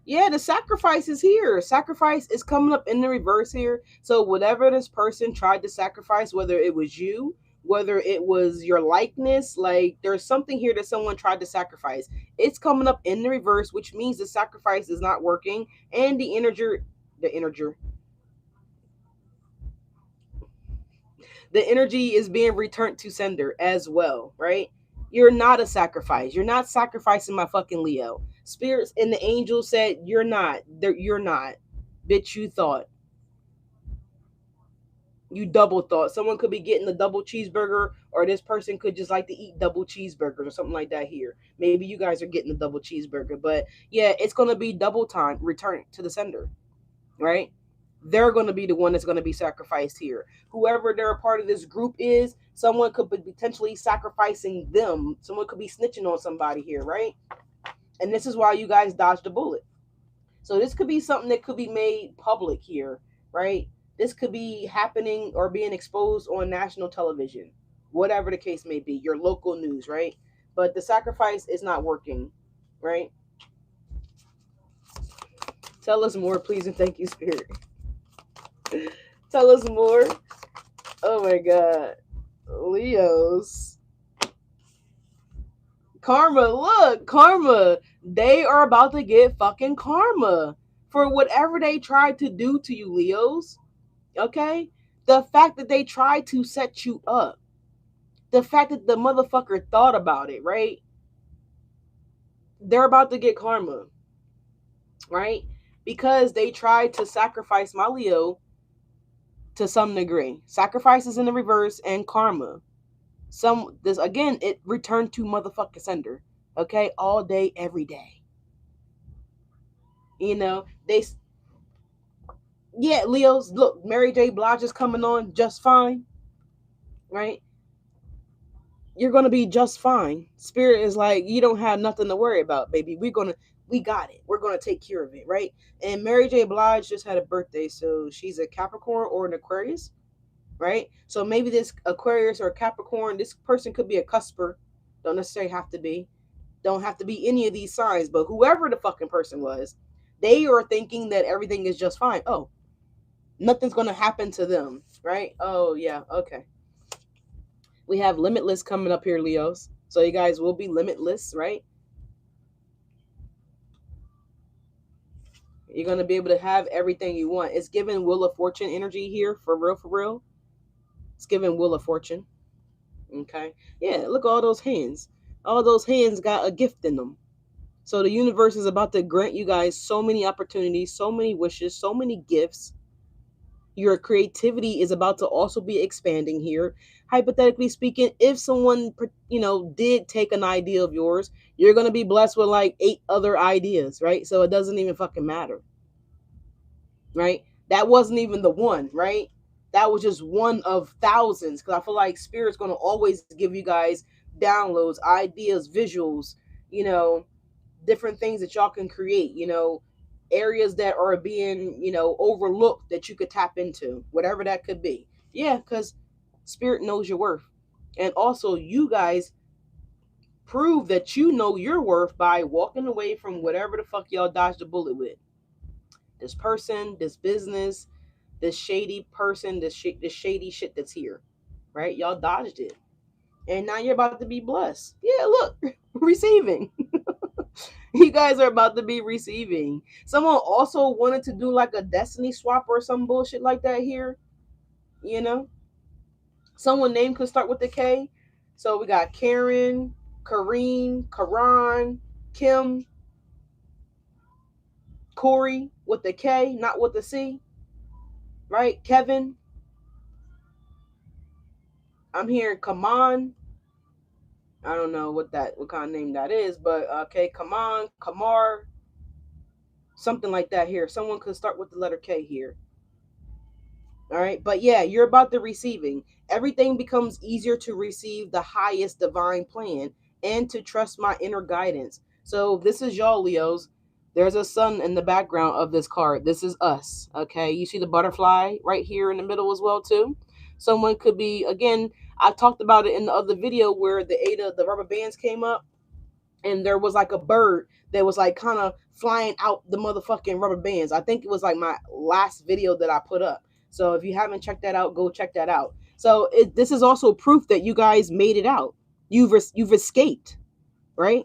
Yeah, the sacrifice is here. Sacrifice is coming up in the reverse here. So whatever this person tried to sacrifice, whether it was you, whether it was your likeness, like there's something here that someone tried to sacrifice. It's coming up in the reverse, which means the sacrifice is not working, and the energy is being returned to sender as well, right? You're not a sacrifice. You're not sacrificing my fucking Leo. Spirits and the angels said you're not. You're not. Bitch, you thought. You double thought. Someone could be getting a double cheeseburger, or this person could just like to eat double cheeseburgers or something like that here. Maybe you guys are getting a double cheeseburger, but yeah, it's gonna be double time return to the sender, right? They're going to be the one that's going to be sacrificed here. Whoever they're a part of this group is, someone could be potentially sacrificing them. Someone could be snitching on somebody here, right? And this is why you guys dodged a bullet. So this could be something that could be made public here, right? This could be happening or being exposed on national television, whatever the case may be, your local news, right? But the sacrifice is not working, right? Tell us more, please, and thank you, Spirit. Tell us more. Oh my god. Leos. Karma, look, karma. They are about to get fucking karma for whatever they tried to do to you, Leos. Okay? The fact that they tried to set you up. The fact that the motherfucker thought about it, right? They're about to get karma. Right? Because they tried to sacrifice my Leo to some degree. Sacrifices in the reverse and karma. This again, it returned to motherfucking sender. Okay, all day, every day. You know, yeah, Leo's, look, Mary J. Blige is coming on just fine, right? You're gonna be just fine. Spirit is like, you don't have nothing to worry about, baby. We got it. We're gonna take care of it, right? And Mary J. Blige just had a birthday, so she's a Capricorn or an Aquarius, right? So maybe this Aquarius or Capricorn, this person could be a cusper. Don't necessarily have to be. Don't have to be any of these signs, but whoever the fucking person was, they are thinking that everything is just fine. Oh, nothing's going to happen to them, right? Oh, yeah, okay. We have limitless coming up here, Leos. So you guys will be limitless, right? You're going to be able to have everything you want. It's giving Wheel of Fortune energy here, for real, for real. It's giving Wheel of Fortune. Okay. Yeah, look at all those hands. All those hands got a gift in them. So the universe is about to grant you guys so many opportunities, so many wishes, so many gifts. Your creativity is about to also be expanding here. Hypothetically speaking, if someone, did take an idea of yours, you're going to be blessed with like 8 other ideas, right? So it doesn't even fucking matter, right? That wasn't even the one, right? That was just one of thousands, because I feel like Spirit's going to always give you guys downloads, ideas, visuals, you know, different things that y'all can create, areas that are being, overlooked that you could tap into, whatever that could be. Yeah, because Spirit knows your worth. And also, you guys prove that you know your worth by walking away from whatever the fuck y'all dodged a bullet with. This person, this business, this shady person, this shady shit that's here, right? Y'all dodged it. And now you're about to be blessed. Yeah, look, receiving. You guys are about to be receiving. Someone also wanted to do like a destiny swap or some bullshit like that here. You know? Someone name could start with the K. So we got Karen, Kareen, Karan, Kim, Corey with the K, not with the C. Right? Kevin. I'm hearing Kaman. I don't know what kind of name that is, but okay, Kaman, Kamar, something like that here. Someone could start with the letter K here. All right. But yeah, you're about the receiving. Everything becomes easier to receive the highest divine plan and to trust my inner guidance. So this is y'all, Leos. There's a sun in the background of this card. This is us. Okay. You see the butterfly right here in the middle as well, too. Someone could be, again, I talked about it in the other video where the rubber bands came up. and there was like a bird that was like kind of flying out the motherfucking rubber bands. I think it was like my last video that I put up. So if you haven't checked that out, go check that out. So this is also proof that you guys made it out. You've escaped, right?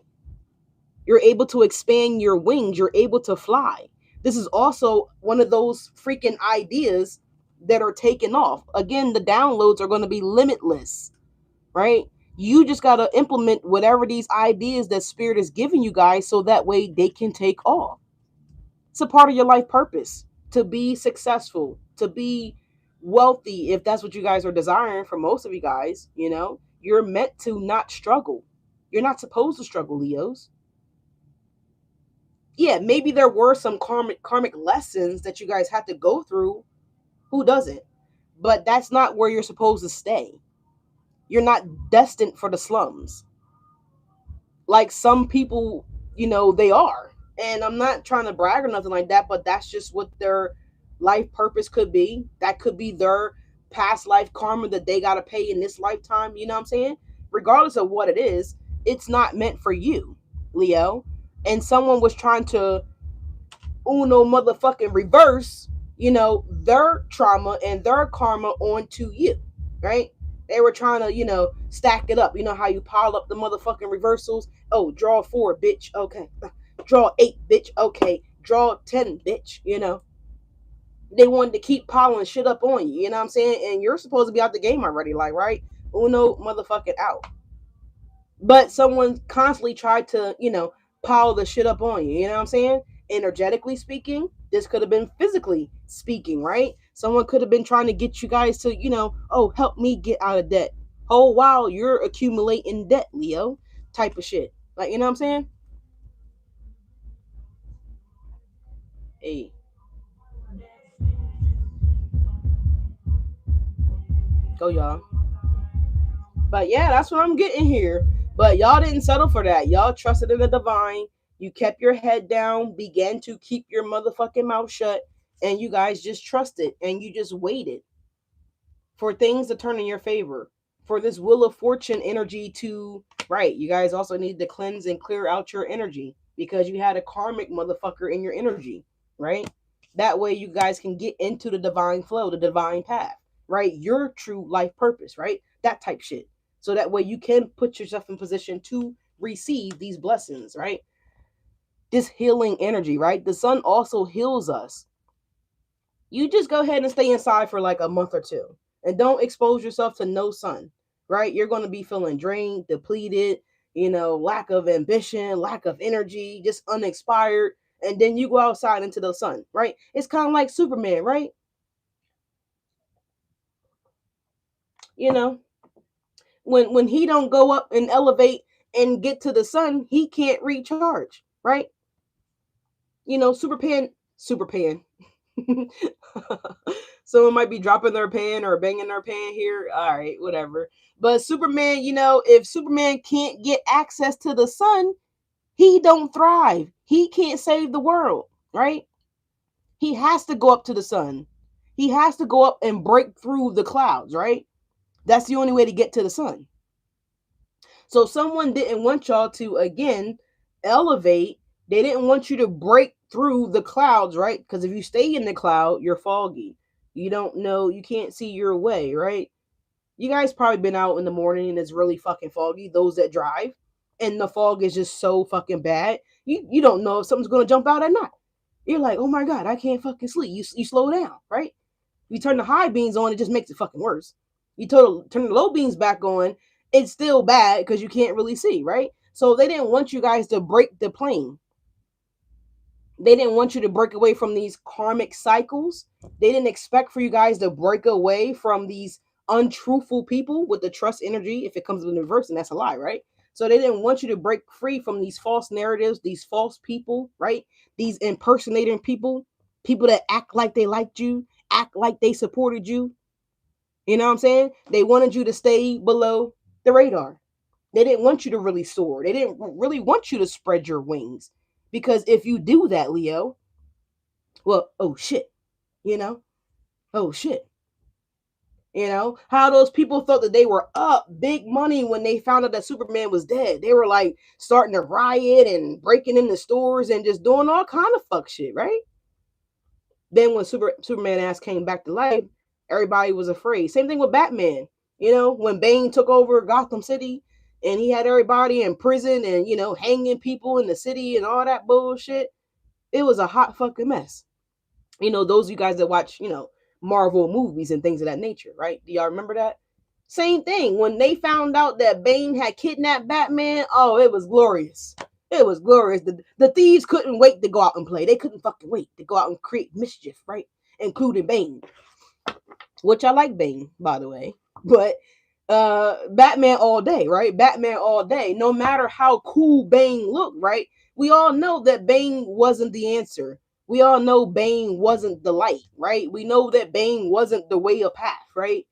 You're able to expand your wings. You're able to fly. This is also one of those freaking ideas that are taken off. Again, the downloads are going to be limitless, right? You just got to implement whatever these ideas that spirit is giving you guys so that way they can take off. It's a part of your life purpose to be successful, to be wealthy, if that's what you guys are desiring. For most of you guys, you're meant to not struggle. You're not supposed to struggle, Leos. Yeah, maybe there were some karmic lessons that you guys had to go through. Who doesn't? But that's not where you're supposed to stay. You're not destined for the slums. Like some people, they are. And I'm not trying to brag or nothing like that, but that's just what their life purpose could be. That could be their past life karma that they got to pay in this lifetime. You know what I'm saying? Regardless of what it is, it's not meant for you, Leo. And someone was trying to uno motherfucking reverse, their trauma and their karma onto you, right? They were trying to, stack it up. You know how you pile up the motherfucking reversals? Oh, draw 4, bitch. Okay. Draw 8, bitch. Okay. Draw 10, bitch. They wanted to keep piling shit up on you. You know what I'm saying? And you're supposed to be out the game already, like, right? Uno motherfucking out. But someone constantly tried to, pile the shit up on you. You know what I'm saying? Energetically speaking, this could have been physically speaking, right? Someone could have been trying to get you guys to, oh, help me get out of debt. Oh, wow, you're accumulating debt, Leo, type of shit. Like, you know what I'm saying? Hey, go y'all. But yeah, that's what I'm getting here. But y'all didn't settle for that. Y'all trusted in the divine. You kept your head down, began to keep your motherfucking mouth shut, and you guys just trusted and you just waited for things to turn in your favor, for this wheel of fortune energy to, right? You guys also need to cleanse and clear out your energy because you had a karmic motherfucker in your energy, right? That way you guys can get into the divine flow, the divine path, right? Your true life purpose, right? That type shit. So that way you can put yourself in position to receive these blessings, right? This healing energy, right? The sun also heals us. You just go ahead and stay inside for like a month or two and don't expose yourself to no sun, right? You're going to be feeling drained, depleted, lack of ambition, lack of energy, just unexpired. And then you go outside into the sun, right? It's kind of like Superman, right? When he don't go up and elevate and get to the sun, he can't recharge, right? Superpan. Someone might be dropping their pen or banging their pen here. All right, whatever. But Superman, if Superman can't get access to the sun, he don't thrive. He can't save the world, right? He has to go up to the sun. He has to go up and break through the clouds, right? That's the only way to get to the sun. So someone didn't want y'all to, again, elevate. They didn't want you to break through the clouds, right? Because if you stay in the cloud, you're foggy. You don't know, you can't see your way, right? You guys probably been out in the morning and it's really fucking foggy, those that drive, and the fog is just so fucking bad. You don't know if something's going to jump out or not. You're like, oh my God, I can't fucking sleep. You slow down, right? You turn the high beams on, it just makes it fucking worse. You turn the low beams back on, it's still bad because you can't really see, right? So they didn't want you guys to break the plane. They didn't want you to break away from these karmic cycles. They didn't expect for you guys to break away from these untruthful people with the trust energy. If it comes in reverse, and that's a lie, right? So they didn't want you to break free from these false narratives, these false people, right? These impersonating people that act like they liked you, act like they supported you. You know what I'm saying? They wanted you to stay below the radar. They didn't want you to really soar. They didn't really want you to spread your wings. Because if you do that, Leo, well, oh shit, oh shit. You know, how those people thought that they were up big money when they found out that Superman was dead. They were like starting to riot and breaking into stores and just doing all kind of fuck shit, right? Then when Superman ass came back to life, everybody was afraid. Same thing with Batman. You know, when Bane took over Gotham City and he had everybody in prison and, you know, hanging people in the city and all that bullshit, it was a hot fucking mess. You know, those of you guys that watch, you know, Marvel movies and things of that nature, right? Do y'all remember that? Same thing. When they found out that Bane had kidnapped Batman, oh, it was glorious. It was glorious. The thieves couldn't wait to go out and play. They couldn't fucking wait to go out and create mischief, right? Including Bane. Which I like Bane, by the way. But Batman all day, right? Batman all day. No matter how cool Bane looked, right? We all know that Bane wasn't the answer. We all know Bane wasn't the light, right? We know that Bane wasn't the way of path, right?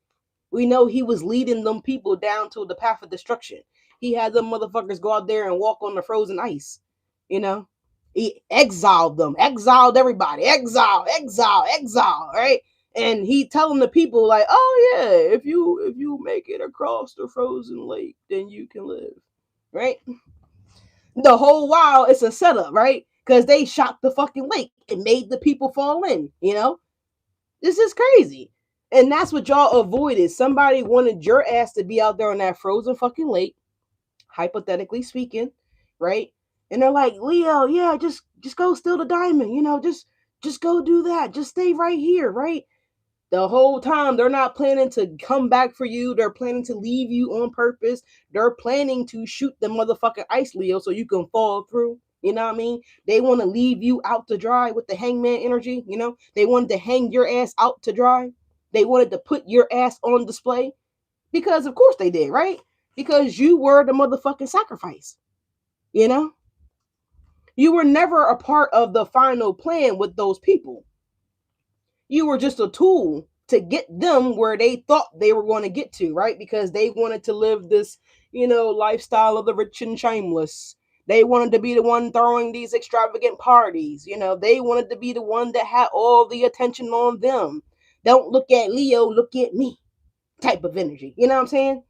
We know he was leading them people down to the path of destruction. He had them motherfuckers go out there and walk on the frozen ice. You know, he exiled them, exiled everybody, exile, right? And he telling the people like, oh yeah, if you make it across the frozen lake, then you can live, right? The whole while it's a setup, right? Because they shot the fucking lake and made the people fall in. You know, this is crazy. And that's what y'all avoided. Somebody wanted your ass to be out there on that frozen fucking lake, hypothetically speaking, right? And they're like, Leo, yeah, just go steal the diamond, you know, just go do that. Just stay right here, right? The whole time they're not planning to come back for you. They're planning to leave you on purpose. They're planning to shoot the motherfucking ice, Leo, so you can fall through. You know what I mean? They want to leave you out to dry with the hangman energy. You know, they wanted to hang your ass out to dry. They wanted to put your ass on display because, of course, they did, right? Because you were the motherfucking sacrifice. You know, you were never a part of the final plan with those people. You were just a tool to get them where they thought they were going to get to, right? Because they wanted to live this, you know, lifestyle of the rich and shameless. They wanted to be the one throwing these extravagant parties. You know, they wanted to be the one that had all the attention on them. Don't look at Leo, look at me type of energy. You know what I'm saying?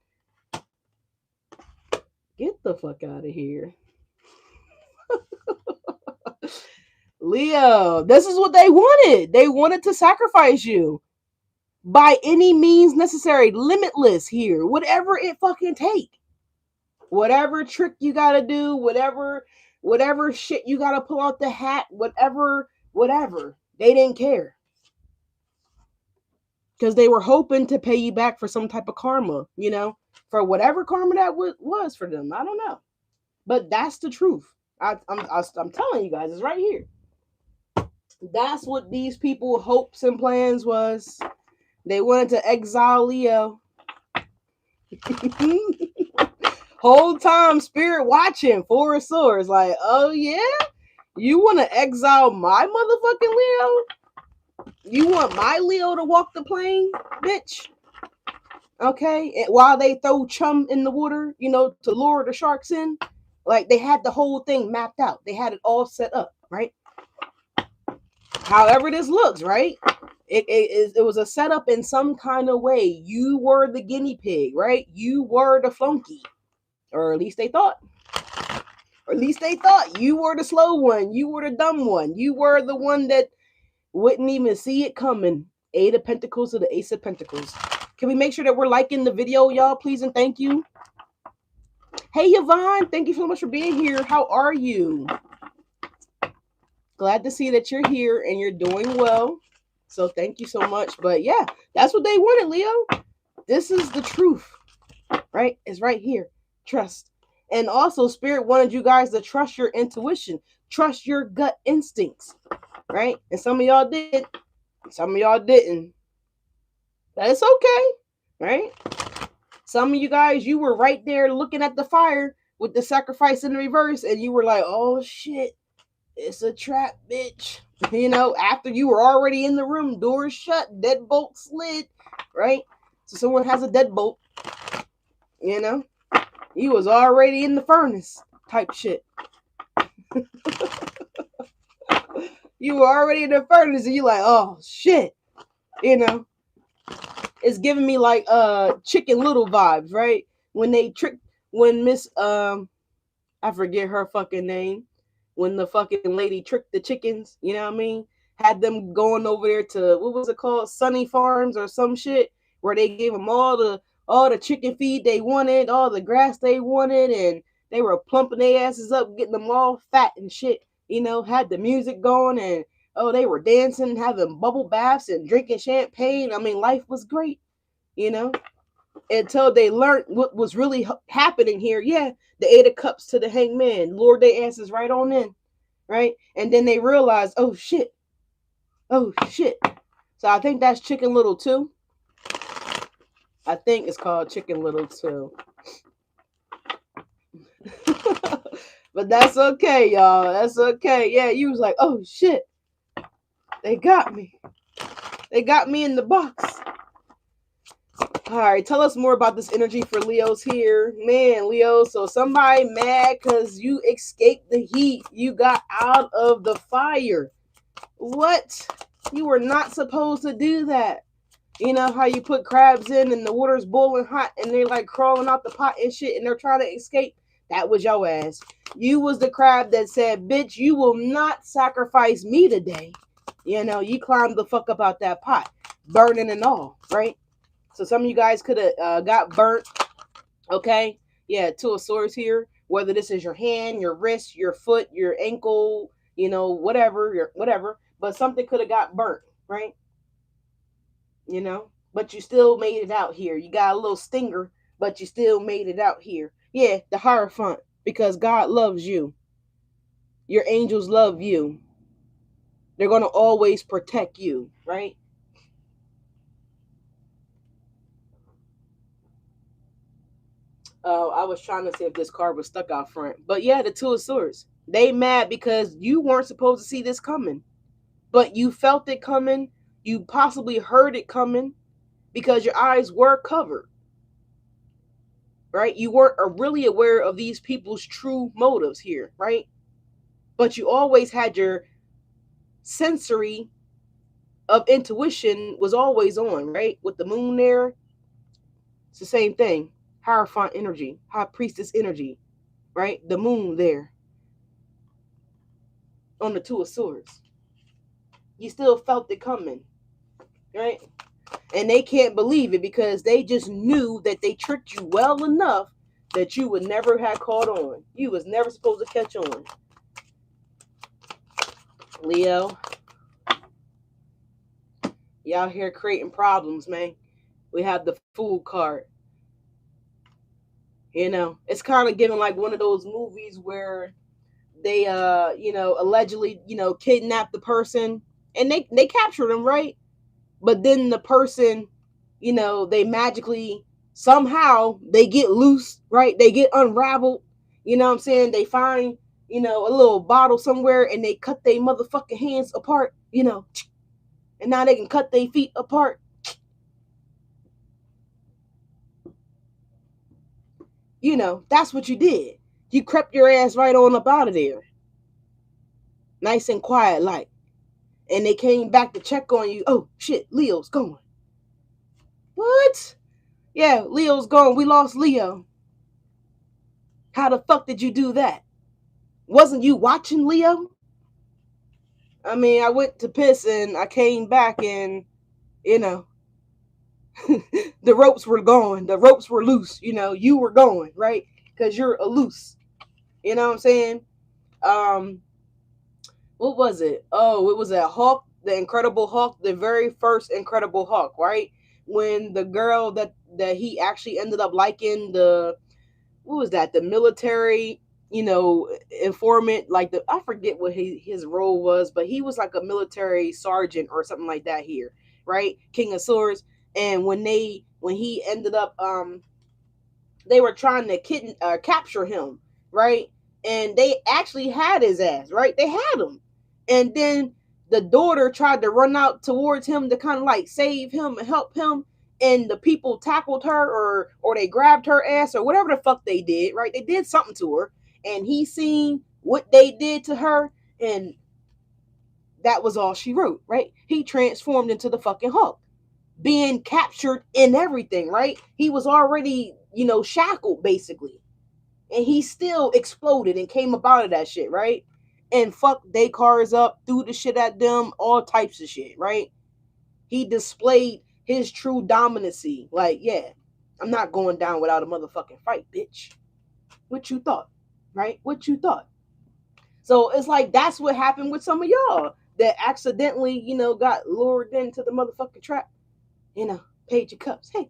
Get the fuck out of here. Leo, this is what they wanted. They wanted to sacrifice you by any means necessary, limitless here, whatever it fucking take. Whatever trick you gotta do, whatever shit you gotta pull out the hat, whatever. They didn't care. Because they were hoping to pay you back for some type of karma, you know, for whatever karma that was for them. I don't know. But that's the truth. I'm telling you guys, it's right here. That's what these people's hopes and plans was. They wanted to exile Leo. Whole time Spirit watching Four of Swords, like, oh yeah? You want to exile my motherfucking Leo? You want my Leo to walk the plane, bitch? Okay? And while they throw chum in the water, you know, to lure the sharks in. Like, they had the whole thing mapped out. They had it all set up, right? However this looks, right? It was a setup in some kind of way. You were the guinea pig, right? You were the flunky. Or at least they thought. Or at least they thought you were the slow one. You were the dumb one. You were the one that wouldn't even see it coming. Eight of Pentacles to the Ace of Pentacles. Can we make sure that we're liking the video, y'all, please and thank you? Hey, Yvonne, thank you so much for being here. How are you? Glad to see that you're here and you're doing well. So thank you so much. But yeah, that's what they wanted, Leo. This is the truth, right? It's right here. Trust. And also, Spirit wanted you guys to trust your intuition. Trust your gut instincts, right? And some of y'all did. Some of y'all didn't. That's okay, right? Some of you guys, you were right there looking at the fire with the sacrifice in the reverse, and you were like, oh shit, it's a trap, bitch. You know, after you were already in the room, doors shut, deadbolt slid, right? So someone has a deadbolt, you know? You was already in the furnace type shit. You were already in the furnace and you're like, oh shit, you know? It's giving me like Chicken Little vibes, right? When they when Miss I forget her fucking name. When the fucking lady tricked the chickens, you know what I mean? Had them going over there to what was it called, Sunny Farms or some shit, where they gave them all the chicken feed they wanted, all the grass they wanted, and they were plumping their asses up, getting them all fat and shit. You know, had the music going, and oh, they were dancing, having bubble baths and drinking champagne. I mean, life was great, you know, until they learned what was really happening here. Yeah, the Eight of Cups to the Hangman, lured their asses right on in, right? And then they realized, oh shit, oh shit. So I think that's Chicken Little too. I think it's called Chicken Little too. But that's okay, y'all. That's okay. Yeah, you was like, oh shit, they got me. They got me in the box. All right, tell us more about this energy for Leos here. Man, Leo, so somebody mad because you escaped the heat. You got out of the fire. What? You were not supposed to do that. You know how you put crabs in and the water's boiling hot and they're like crawling out the pot and shit and they're trying to escape? That was your ass. You was the crab that said, bitch, you will not sacrifice me today. You know, you climbed the fuck up out that pot, burning and all, right? So some of you guys could have got burnt. Okay. Yeah. Two of Swords here. Whether this is your hand, your wrist, your foot, your ankle, you know, whatever, whatever. But something could have got burnt, right? You know, but you still made it out here. You got a little stinger, but you still made it out here. Yeah. The Hierophant, because God loves you. Your angels love you. They're going to always protect you, right? I was trying to see if this card was stuck out front. But yeah, the Two of Swords. They mad because you weren't supposed to see this coming. But you felt it coming. You possibly heard it coming because your eyes were covered. Right? You weren't really aware of these people's true motives here, right? But you always had your sensory of intuition was always on, right? With the moon there, it's the same thing. Hierophant energy, high priestess energy, right? The moon there on the Two of Swords. You still felt it coming, right? And they can't believe it because they just knew that they tricked you well enough that you would never have caught on. You was never supposed to catch on. Leo, y'all here creating problems, man. We have the Fool card. You know, it's kind of giving like one of those movies where they you know, allegedly, you know, kidnapped the person and they captured them, right? But then the person, you know, they magically somehow they get loose, right? They get unraveled. You know what I'm saying? They find, you know, a little bottle somewhere and they cut their motherfucking hands apart, you know, and now they can cut their feet apart. You know, that's what you did. You crept your ass right on up out of there. Nice and quiet like. And they came back to check on you. Oh, shit, Leo's gone. What? Yeah, Leo's gone. We lost Leo. How the fuck did you do that? Wasn't you watching Leo? I mean, I went to piss and I came back and, you know, the ropes were gone. The ropes were loose. You know, you were going, right? Because you're a loose. You know what I'm saying? What was it? Oh, it was at Hulk, the Incredible Hulk, the very first Incredible Hulk, right? When the girl that he actually ended up liking, the what was that? The military, you know, informant, like the I forget what his role was, but he was like a military sergeant or something like that here, right? King of Swords. And when he ended up they were trying to capture him, right? And they actually had his ass, right? They had him. And then the daughter tried to run out towards him to kind of like save him and help him. And the people tackled her or they grabbed her ass or whatever the fuck they did, right? They did something to her. And he seen what they did to her. And that was all she wrote, right? He transformed into the fucking Hulk. being captured in everything, right? He was already, shackled basically. And he still exploded and came up out of that shit, right? And fucked they cars up, threw the shit at them, all types of shit, right? He displayed his true dominancy. Like, yeah, I'm not going down without a motherfucking fight, bitch. What you thought, right? What you thought? So it's like that's what happened with some of y'all that accidentally, got lured into the motherfucking trap. Paid your cups. Hey,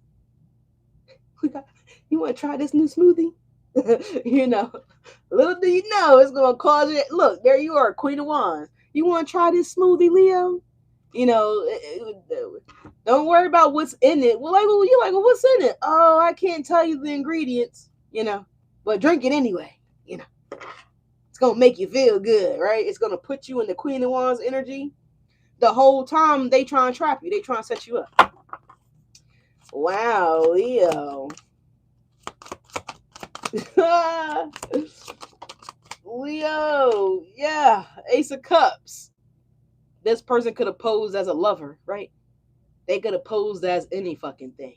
you want to try this new smoothie? Little do you know it's gonna cause you. Look, there you are, Queen of Wands. You want to try this smoothie, Leo? Don't worry about what's in it. Well, what's in it? Oh, I can't tell you the ingredients. But drink it anyway. It's gonna make you feel good, right? It's gonna put you in the Queen of Wands energy. The whole time they try and trap you. They try and set you up. Wow, Leo. Leo, yeah, Ace of Cups. This person could have posed as a lover, right? They could have posed as any fucking thing.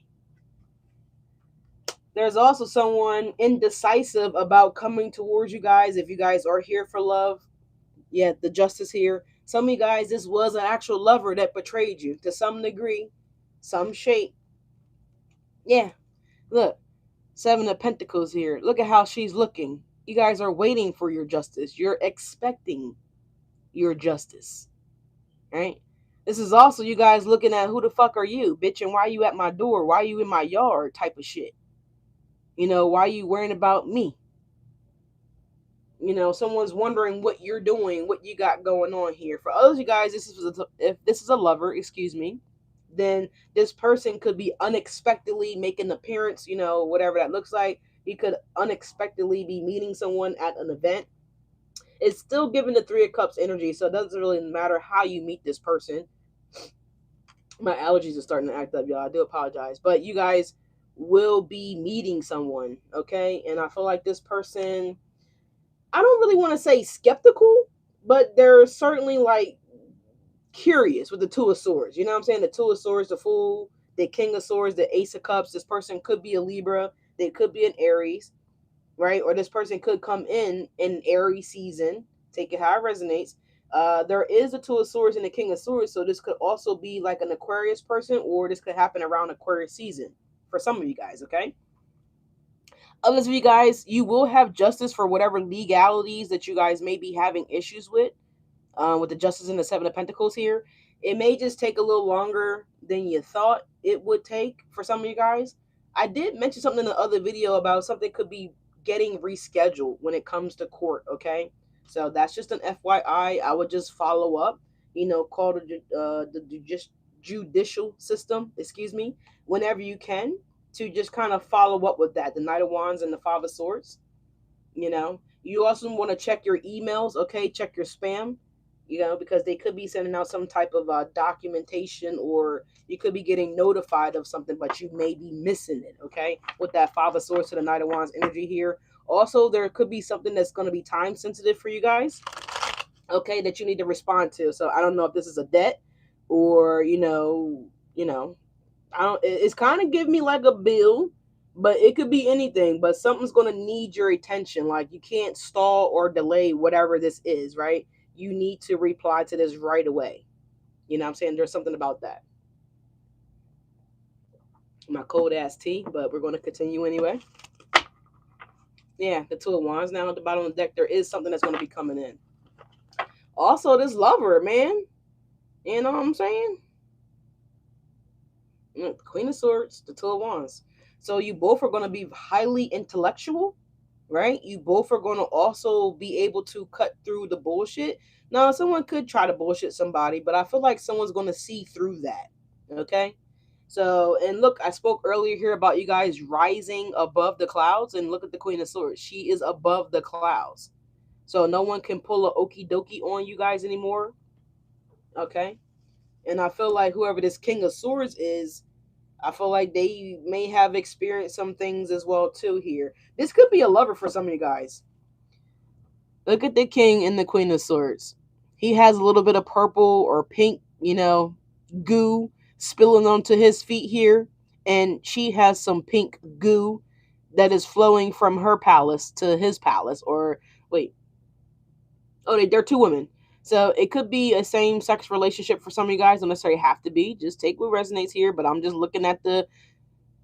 There's also someone indecisive about coming towards you guys if you guys are here for love. Yeah, the justice here. Some of you guys, this was an actual lover that betrayed you to some degree, some shape. Yeah, look, 7 of Pentacles here. Look at how she's looking. You guys are waiting for your justice. You're expecting your justice, right? This is also you guys looking at who the fuck are you, bitch, and why you at my door? Why you in my yard type of shit. Why you worrying about me? Someone's wondering what you're doing, what you got going on here. For others, you guys, if this is a lover, excuse me, then this person could be unexpectedly make an appearance, whatever that looks like. He could unexpectedly be meeting someone at an event. It's still giving the 3 of Cups energy, so it doesn't really matter how you meet this person. My allergies are starting to act up, y'all. I do apologize. But you guys will be meeting someone, okay? And I feel like this person, I don't really want to say skeptical, but they're certainly like curious with the 2 of Swords. You know what I'm saying? The 2 of Swords, the Fool, the King of Swords, the Ace of Cups. This person could be a Libra. They could be an Aries, right? Or this person could come in Aries season. Take it how it resonates. There is a 2 of Swords and the King of Swords, so this could also be like an Aquarius person, or this could happen around Aquarius season for some of you guys, okay? Others of you guys, you will have justice for whatever legalities that you guys may be having issues with the justice and the 7 of Pentacles here. It may just take a little longer than you thought it would take for some of you guys. I did mention something in the other video about something could be getting rescheduled when it comes to court, okay? So that's just an FYI. I would just follow up, call the judicial system, whenever you can, to just kind of follow up with that. The Knight of Wands and the 5 of Swords. You also want to check your emails, okay? Check your spam, because they could be sending out some type of documentation, or you could be getting notified of something, but you may be missing it, okay? With that 5 of Swords to the Knight of Wands energy here. Also, there could be something that's going to be time sensitive for you guys, okay, that you need to respond to. So I don't know if this is a debt or, it's kind of giving me like a bill, but it could be anything, but something's going to need your attention. Like you can't stall or delay whatever this is, right? You need to reply to this right away. You know what I'm saying? There's something about that. My cold ass tea, but we're going to continue anyway. Yeah, the 2 of Wands now at the bottom of the deck. There is something that's going to be coming in. Also, this lover, man. You know what I'm saying? Queen of Swords, the 2 of Wands. So you both are going to be highly intellectual, right? You both are going to also be able to cut through the bullshit. Now, someone could try to bullshit somebody, but I feel like someone's going to see through that, okay? So, and look, I spoke earlier here about you guys rising above the clouds, and look at the Queen of Swords. She is above the clouds. So no one can pull a okie dokie on you guys anymore, okay? And I feel like whoever this King of Swords is, I feel like they may have experienced some things as well too here. This could be a lover for some of you guys. Look at the King and the Queen of Swords. He has a little bit of purple or pink, goo spilling onto his feet here, and she has some pink goo that is flowing from her palace to his palace. Or wait, oh, they're two women. So it could be a same sex relationship for some of you guys. Don't necessarily have to be. Just take what resonates here. But I'm just looking at the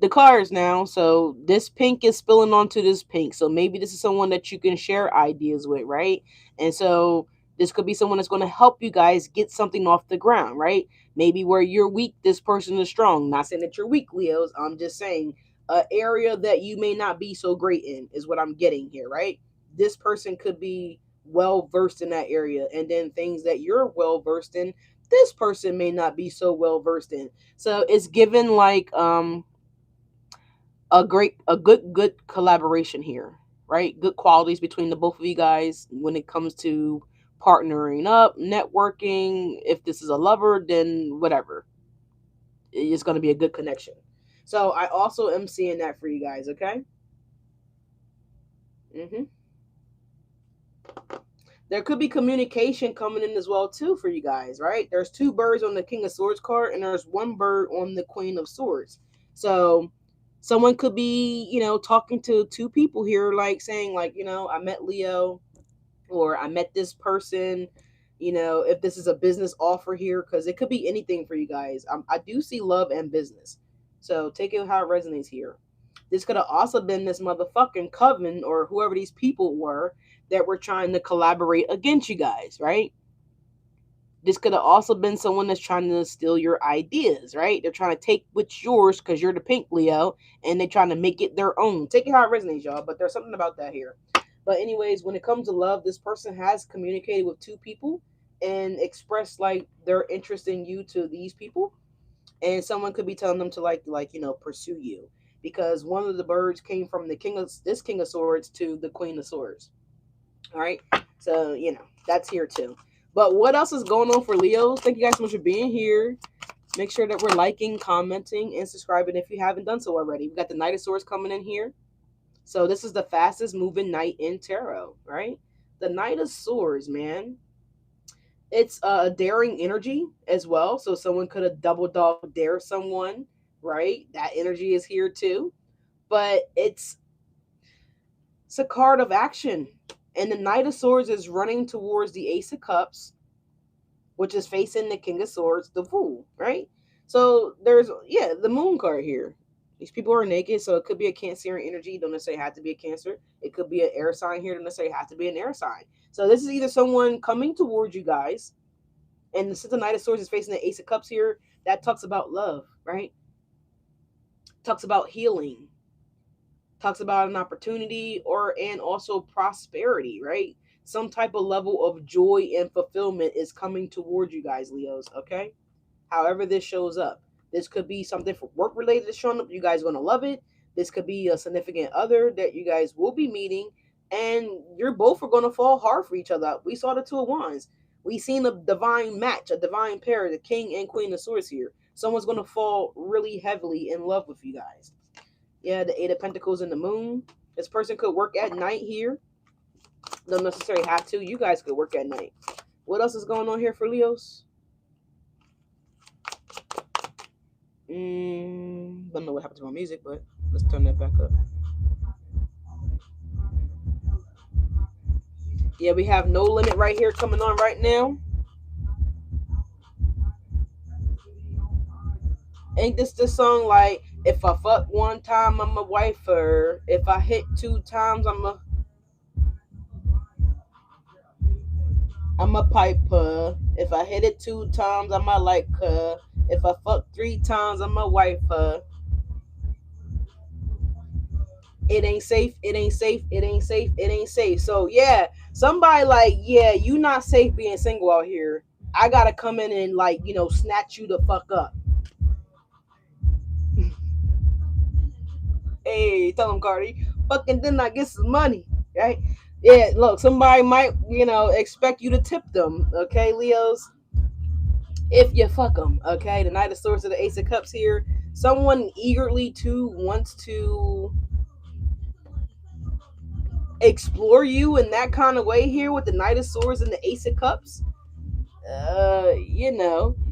cards now. So this pink is spilling onto this pink. So maybe this is someone that you can share ideas with, right? And so this could be someone that's going to help you guys get something off the ground, right? Maybe where you're weak, this person is strong. Not saying that you're weak, Leos. I'm just saying an area that you may not be so great in is what I'm getting here, right? This person could be well versed in that area. And then things that you're well versed in, this person may not be so well versed in. So it's given like a good collaboration here, right? Good qualities between the both of you guys when it comes to partnering up, networking. If this is a lover, then whatever, it's going to be a good connection. So I also am seeing that for you guys. Okay. hmm There could be communication coming in as well too for you guys, right? There's two birds on the King of Swords card, and there's one bird on the Queen of Swords. So someone could be, talking to two people here, like saying, like, I met Leo, or I met this person. If this is a business offer here, because it could be anything for you guys. I do see love and business, so take it how it resonates here. This could have also been this motherfucking coven or whoever these people were that were trying to collaborate against you guys, right? This could have also been someone that's trying to steal your ideas, right? They're trying to take what's yours because you're the pink Leo, and they're trying to make it their own. Take it how it resonates, y'all. But there's something about that here. But anyways, when it comes to love, this person has communicated with two people and expressed like their interest in you to these people, and someone could be telling them to pursue you, because one of the birds came from the King of Swords to the Queen of Swords. All right, so that's here too. But what else is going on for Leos? Thank you guys so much for being here. Make sure that we're liking, commenting, and subscribing if you haven't done so already. We got the Knight of Swords coming in here. So this is the fastest moving knight in tarot, right? The Knight of Swords, man. It's a daring energy as well. So someone could have double dog dare someone, right? That energy is here too. But it's a card of action. And the Knight of Swords is running towards the Ace of Cups, which is facing the King of Swords, the Fool, right? So there's, the Moon card here. These people are naked, so it could be a Cancerian energy. Don't necessarily have to be a Cancer. It could be an air sign here. Don't necessarily have to be an air sign. So this is either someone coming towards you guys, and since the Knight of Swords is facing the Ace of Cups here, that talks about love, right? Talks about healing. Talks about an opportunity and also prosperity, right? Some type of level of joy and fulfillment is coming towards you guys, Leos, okay? However this shows up. This could be something for work related that's showing up. You guys are going to love it. This could be a significant other that you guys will be meeting, and you're both are going to fall hard for each other. We saw the Two of Wands. We seen a divine match, a divine pair, the King and Queen of Swords here. Someone's going to fall really heavily in love with you guys. Yeah, the Eight of Pentacles and the Moon. This person could work at night here. Don't necessarily have to. You guys could work at night. What else is going on here for Leos? Don't know what happened to my music, but let's turn that back up. Yeah, we have No Limit right here coming on right now. Ain't this the song like, if I fuck one time, I'm a wifer. If I hit two times, I'm a piper. If I hit it two times, I'm a like her. If I fuck three times, I'm a wifer. It ain't safe, it ain't safe, it ain't safe, it ain't safe. So yeah, somebody like, yeah, you not safe being single out here. I gotta come in and snatch you the fuck up. Hey, tell him, Cardi. Fucking then I get some money, right? Yeah, look, somebody might, expect you to tip them, okay, Leos? If you fuck them, okay? The Knight of Swords to the Ace of Cups here. Someone eagerly wants to explore you in that kind of way here with the Knight of Swords and the Ace of Cups.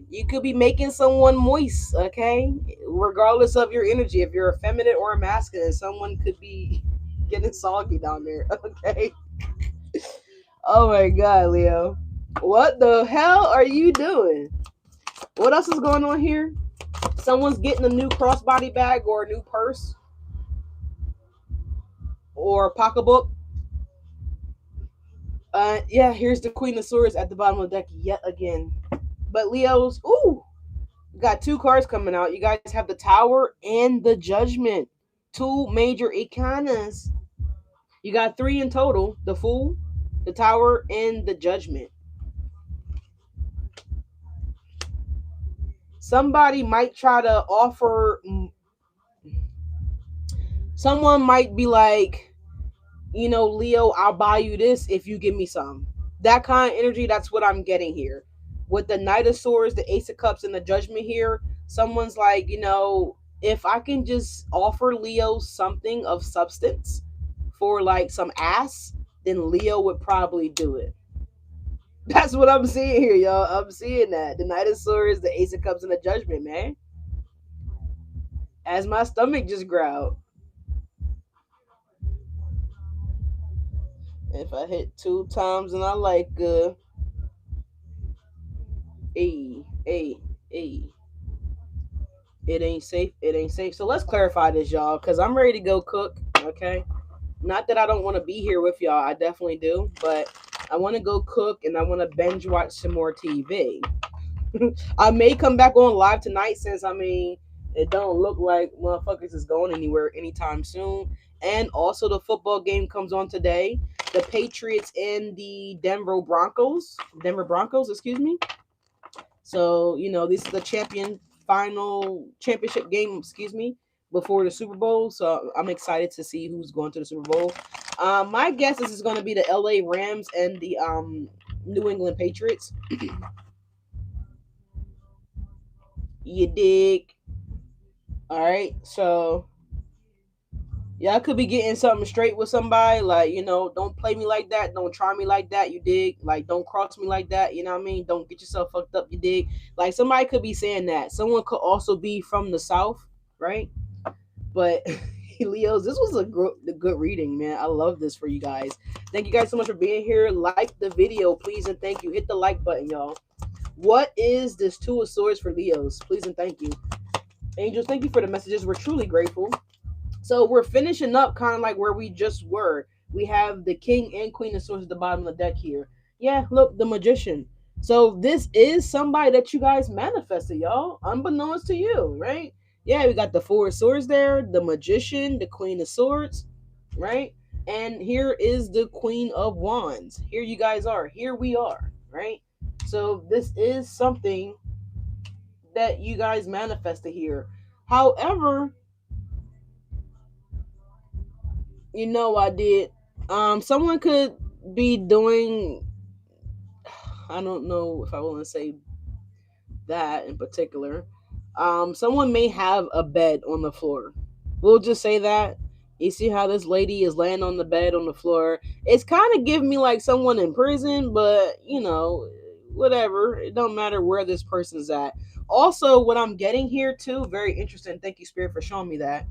You could be making someone moist, okay? Regardless of your energy, if you're a feminine or a masculine, someone could be getting soggy down there, okay? Oh my god, Leo. What the hell are you doing? What else is going on here? Someone's getting a new crossbody bag or a new purse or pocketbook. Yeah, here's the Queen of Swords at the bottom of the deck yet again. But Leo's, ooh, got two cards coming out. You guys have the Tower and the Judgment. Two major ikanas. You got three in total: the Fool, the Tower, and the Judgment. Somebody might try to offer. Someone might be like, Leo, I'll buy you this if you give me some. That kind of energy, that's what I'm getting here. With the Knight of Swords, the Ace of Cups, and the Judgment here, someone's like, if I can just offer Leo something of substance for like some ass, then Leo would probably do it. That's what I'm seeing here, y'all. I'm seeing that. The Knight of Swords, the Ace of Cups, and the Judgment, man. As my stomach just growled. If I hit 2 times and I like a it ain't safe, it ain't safe. So let's clarify this, y'all, because I'm ready to go cook. Okay. Not that I don't want to be here with y'all. I definitely do, but I want to go cook and I want to binge watch some more TV. I may come back on live tonight since it don't look like motherfuckers is going anywhere anytime soon. And also the football game comes on today. The Patriots and the Denver Broncos, excuse me. So, this is the final championship game, excuse me, before the Super Bowl. So I'm excited to see who's going to the Super Bowl. My guess is it's going to be the LA Rams and the New England Patriots. You dig? All right. So y'all could be getting something straight with somebody. Like, don't play me like that. Don't try me like that. You dig? Like, don't cross me like that. You know what I mean? Don't get yourself fucked up. You dig? Like, somebody could be saying that. Someone could also be from the South, right? But Leos, this was a good reading, man. I love this for you guys. Thank you guys so much for being here. Like the video, please, and thank you. Hit the like button, y'all. What is this Two of Swords for Leos? Please and thank you. Angels, thank you for the messages. We're truly grateful. So we're finishing up kind of like where we just were. We have the King and Queen of Swords at the bottom of the deck here. Yeah, look, the Magician. So this is somebody that you guys manifested, y'all, unbeknownst to you, right? Yeah, we got the Four of Swords there, the Magician, the Queen of Swords, right? And here is the Queen of Wands. Here you guys are. Here we are, right? So this is something that you guys manifested here. However, I did. Someone could be doing. I don't know if I want to say that in particular. Someone may have a bed on the floor. We'll just say that. You see how this lady is laying on the bed on the floor. It's kind of giving me like someone in prison, but whatever. It don't matter where this person's at. Also, what I'm getting here too, very interesting. Thank you, Spirit, for showing me that.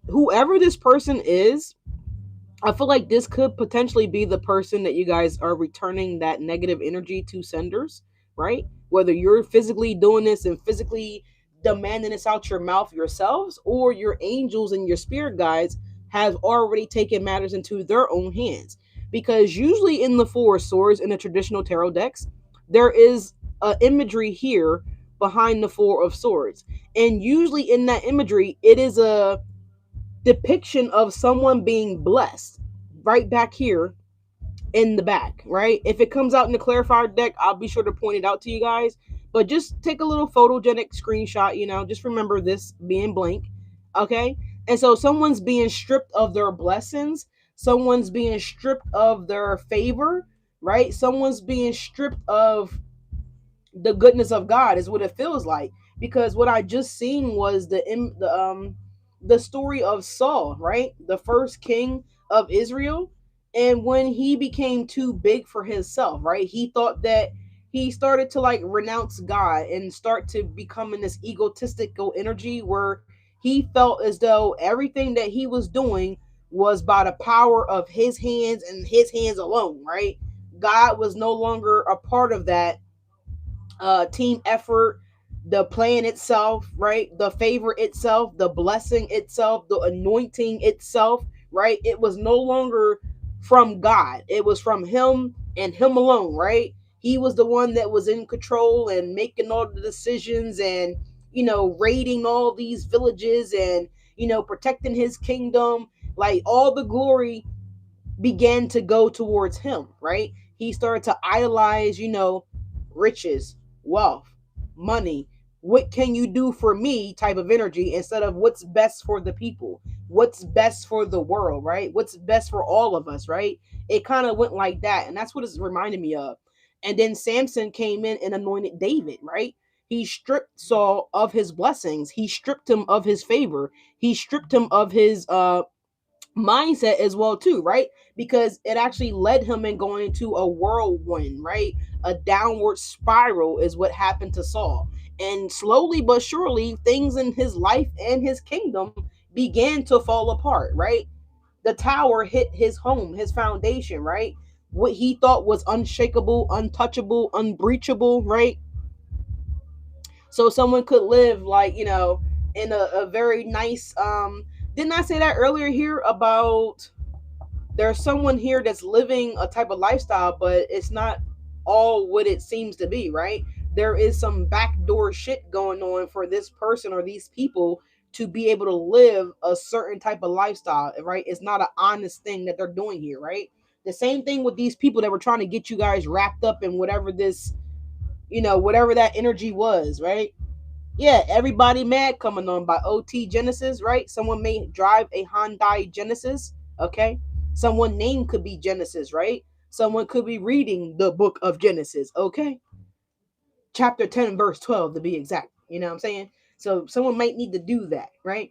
Whoever this person is, I feel like this could potentially be the person that you guys are returning that negative energy to senders, right? Whether you're physically doing this and physically demanding this out your mouth yourselves, or your angels and your spirit guides have already taken matters into their own hands. Because usually in the Four of Swords in the traditional tarot decks, there is an imagery here behind the Four of Swords. And usually in that imagery, it is a depiction of someone being blessed right back here in the back, right? If it comes out in the clarifier deck, I'll be sure to point it out to you guys. But just take a little photogenic screenshot, just remember this being blank, okay? And so someone's being stripped of their blessings, someone's being stripped of their favor, right? Someone's being stripped of the goodness of God is what it feels like. Because what I just seen was the story of Saul, right? The first king of Israel. And when he became too big for himself, right? He thought that he started to like renounce God and start to become in this egotistical energy where he felt as though everything that he was doing was by the power of his hands and his hands alone, right? God was no longer a part of that team effort, the plan itself, right? The favor itself, the blessing itself, the anointing itself, right? It was no longer from God. It was from him and him alone, right? He was the one that was in control and making all the decisions and, raiding all these villages and, protecting his kingdom. Like all the glory began to go towards him, right? He started to idolize, riches, wealth, money. What can you do for me type of energy instead of what's best for the people, what's best for the world, right? What's best for all of us, right? It kind of went like that. And that's what it's reminding me of. And then Samson came in and anointed David, right? He stripped Saul of his blessings. He stripped him of his favor. He stripped him of his mindset as well too, right? Because it actually led him in going into a whirlwind, right? A downward spiral is what happened to Saul. And slowly but surely things in his life and his kingdom began to fall apart, right? The tower hit his home, his foundation, right? What he thought was unshakable, untouchable, unbreachable, right? So someone could live like, in a very nice didn't I say that earlier here about there's someone here that's living a type of lifestyle, but it's not all what it seems to be, right? There is some backdoor shit going on for this person or these people to be able to live a certain type of lifestyle, right? It's not an honest thing that they're doing here, right? The same thing with these people that were trying to get you guys wrapped up in whatever this, whatever that energy was, right? Yeah, Everybody Mad coming on by OT Genesis, right? Someone may drive a Hyundai Genesis, okay? Someone name could be Genesis, right? Someone could be reading the book of Genesis, okay? Chapter 10, verse 12 to be exact. You know what I'm saying? So someone might need to do that, right?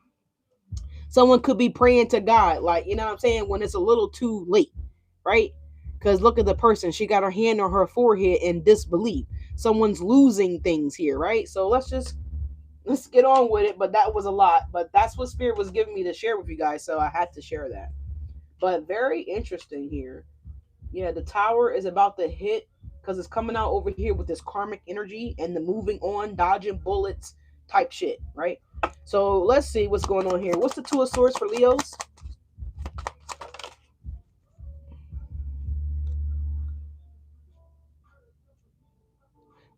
Someone could be praying to God, like, you know what I'm saying, when it's a little too late, right? Because look at the person. She got her hand on her forehead in disbelief. Someone's losing things here, right? So let's get on with it. But that was a lot. But that's what Spirit was giving me to share with you guys. So I had to share that. But very interesting here. Yeah, the tower is about to hit because it's coming out over here with this karmic energy and the moving on, dodging bullets type shit, right? So let's see what's going on here. What's the Two of Swords for Leos?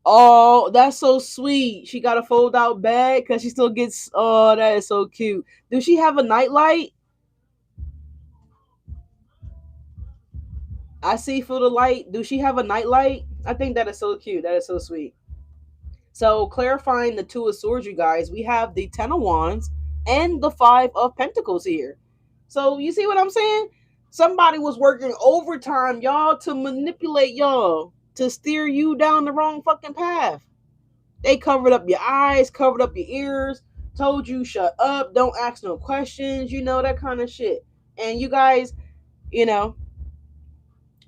Oh, that's so sweet. She got a fold out bag because she still gets. Oh, that is so cute. Does she have a nightlight? I see for the light. Do she have a nightlight? I think that is so cute. That is so sweet. So clarifying the Two of Swords, you guys, we have the Ten of Wands and the Five of Pentacles here. So you see what I'm saying? Somebody was working overtime, y'all, to manipulate y'all, to steer you down the wrong fucking path. They covered up your eyes, covered up your ears, told you shut up, don't ask no questions, that kind of shit. And you guys, you know,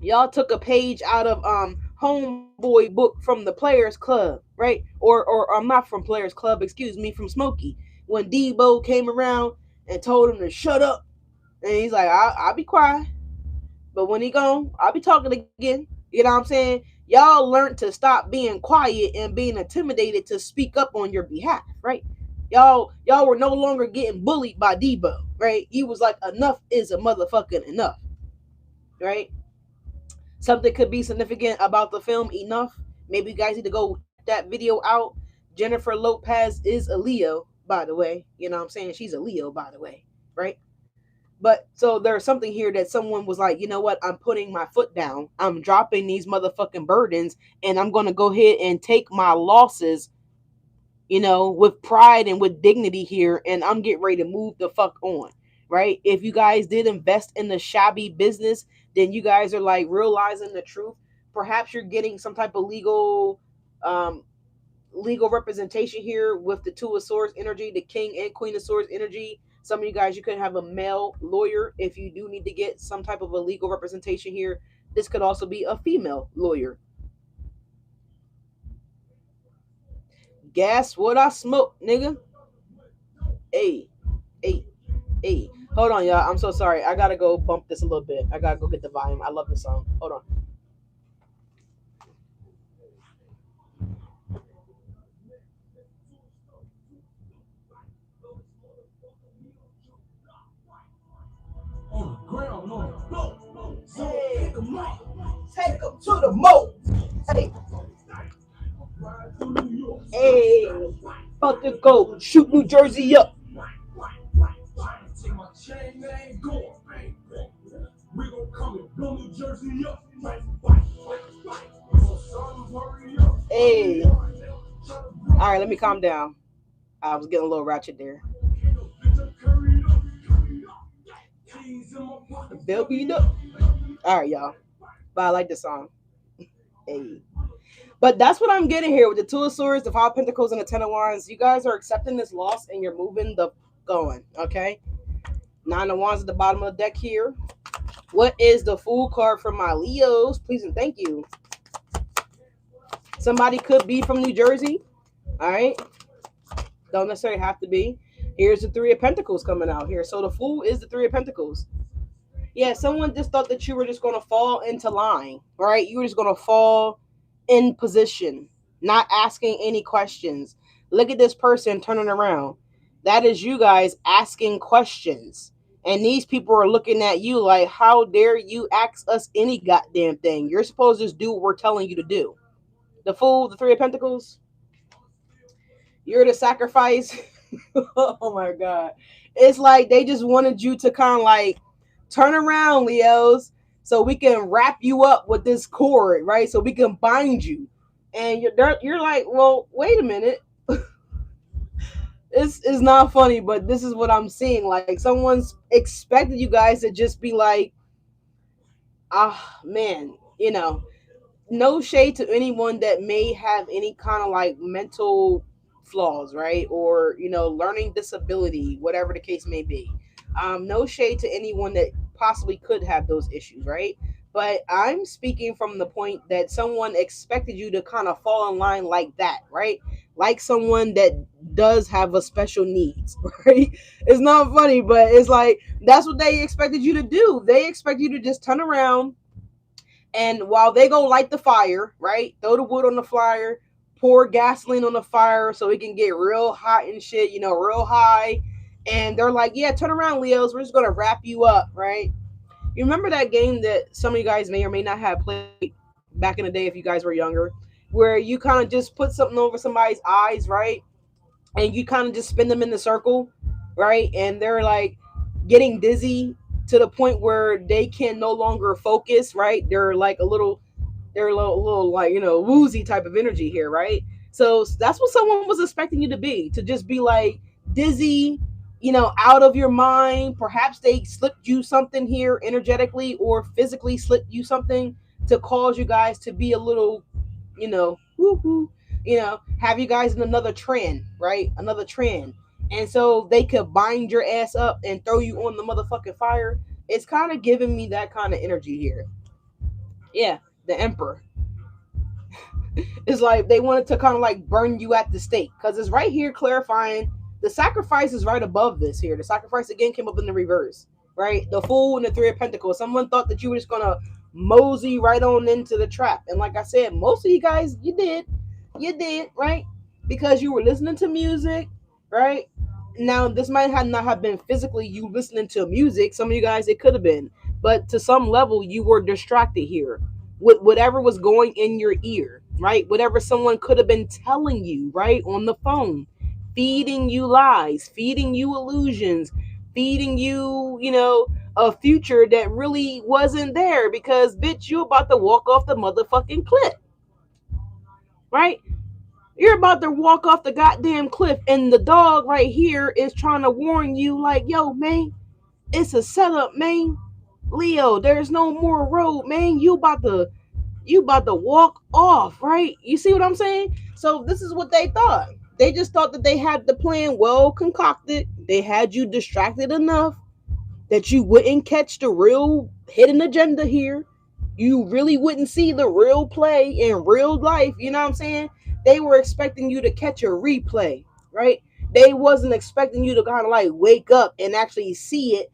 y'all took a page out of Homeboy book from the Players Club, right? Or I'm not from Players Club, excuse me, from Smokey. When Debo came around and told him to shut up, and he's like, I'll be quiet. But when he gone, I'll be talking again. You know what I'm saying? Y'all learned to stop being quiet and being intimidated to speak up on your behalf, right? Y'all were no longer getting bullied by Debo, right? He was like, enough is a motherfucking enough, right? Something could be significant about the film Enough. Maybe you guys need to go check that video out. Jennifer Lopez is a Leo, by the way. You know what I'm saying? She's a Leo, by the way, right? But so there's something here that someone was like, you know what? I'm putting my foot down. I'm dropping these motherfucking burdens and I'm going to go ahead and take my losses, with pride and with dignity here. And I'm getting ready to move the fuck on, right? If you guys did invest in the shabby business, then you guys are like realizing the truth. Perhaps you're getting some type of um, legal representation here with the Two of Swords energy, the King and Queen of Swords energy. Some of you guys, you could have a male lawyer if you do need to get some type of a legal representation here. This could also be a female lawyer. Gas what I smoke, nigga. Hey, hey, hey. Hold on, y'all. I'm so sorry. I gotta go bump this a little bit. I gotta go get the volume. I love this song. Hold on. On the ground, on the floor. Hey, take them to the moat. Hey, hey, about to go shoot New Jersey up. We gon' come and blow New Jersey up. Hey. All right, let me calm down. I was getting a little ratchet there. They'll be up. All right, y'all. But I like this song. Hey. But that's what I'm getting here with the Two of Swords, the Five of Pentacles, and the Ten of Wands. You guys are accepting this loss and you're moving the going, okay? Nine of Wands at the bottom of the deck here. What is the Fool card for my Leos? Please and thank you. Somebody could be from New Jersey, all right? Don't necessarily have to be. Here's the Three of Pentacles coming out here. So the Fool is the Three of Pentacles. Yeah, someone just thought that you were just going to fall into line, right? You were just going to fall in position, not asking any questions. Look at this person turning around. That is you guys asking questions. And these people are looking at you like, how dare you ask us any goddamn thing? You're supposed to just do what we're telling you to do. The Fool, the Three of Pentacles. You're the sacrifice. Oh my God. It's like they just wanted you to kind of like turn around, Leos, so we can wrap you up with this cord, right? So we can bind you. And you're like, well, wait a minute. It's not funny, but this is what I'm seeing. Like someone's expected you guys to just be like, man, no shade to anyone that may have any kind of like mental flaws, right? Or, learning disability, whatever the case may be. No shade to anyone that possibly could have those issues, right? But I'm speaking from the point that someone expected you to kind of fall in line like that, right? Like someone that does have a special needs, right? It's not funny, but it's like that's what they expected you to do. They expect you to just turn around and while they go light the fire, right? Throw the wood on the fire, pour gasoline on the fire so it can get real hot and shit, real high. And they're like, yeah, turn around, Leos. We're just going to wrap you up, right? You remember that game that some of you guys may or may not have played back in the day if you guys were younger, where you kind of just put something over somebody's eyes, right? And you kind of just spin them in the circle, right? And they're like getting dizzy to the point where they can no longer focus, right? They're like a little like, woozy type of energy here, right? So that's what someone was expecting you to just be like dizzy, out of your mind. Perhaps they slipped you something here energetically or physically slipped you something to cause you guys to be a little, woo-hoo, have you guys in another trend, right? Another trend. And so they could bind your ass up and throw you on the motherfucking fire. It's kind of giving me that kind of energy here. Yeah, the Emperor. It's like they wanted to kind of like burn you at the stake because it's right here clarifying the sacrifice is right above this here. The sacrifice again came up in the reverse, right? The Fool and the Three of Pentacles. Someone thought that you were just going to mosey right on into the trap. And like I said, most of you guys, you did, right? Because you were listening to music, right? Now, this might not have been physically you listening to music. Some of you guys, it could have been. But to some level, you were distracted here with whatever was going in your ear, right? Whatever someone could have been telling you, right? On the phone, feeding you lies, feeding you illusions, feeding you, a future that really wasn't there because, bitch, you about to walk off the motherfucking cliff, right? You're about to walk off the goddamn cliff and the dog right here is trying to warn you like, yo, man, it's a setup, man. Leo, there's no more road, man. You about to walk off, right? You see what I'm saying? So this is what they thought. They just thought that they had the plan well concocted. They had you distracted enough that you wouldn't catch the real hidden agenda here. You really wouldn't see the real play in real life. You know what I'm saying? They were expecting you to catch a replay, right? They wasn't expecting you to kind of like wake up and actually see it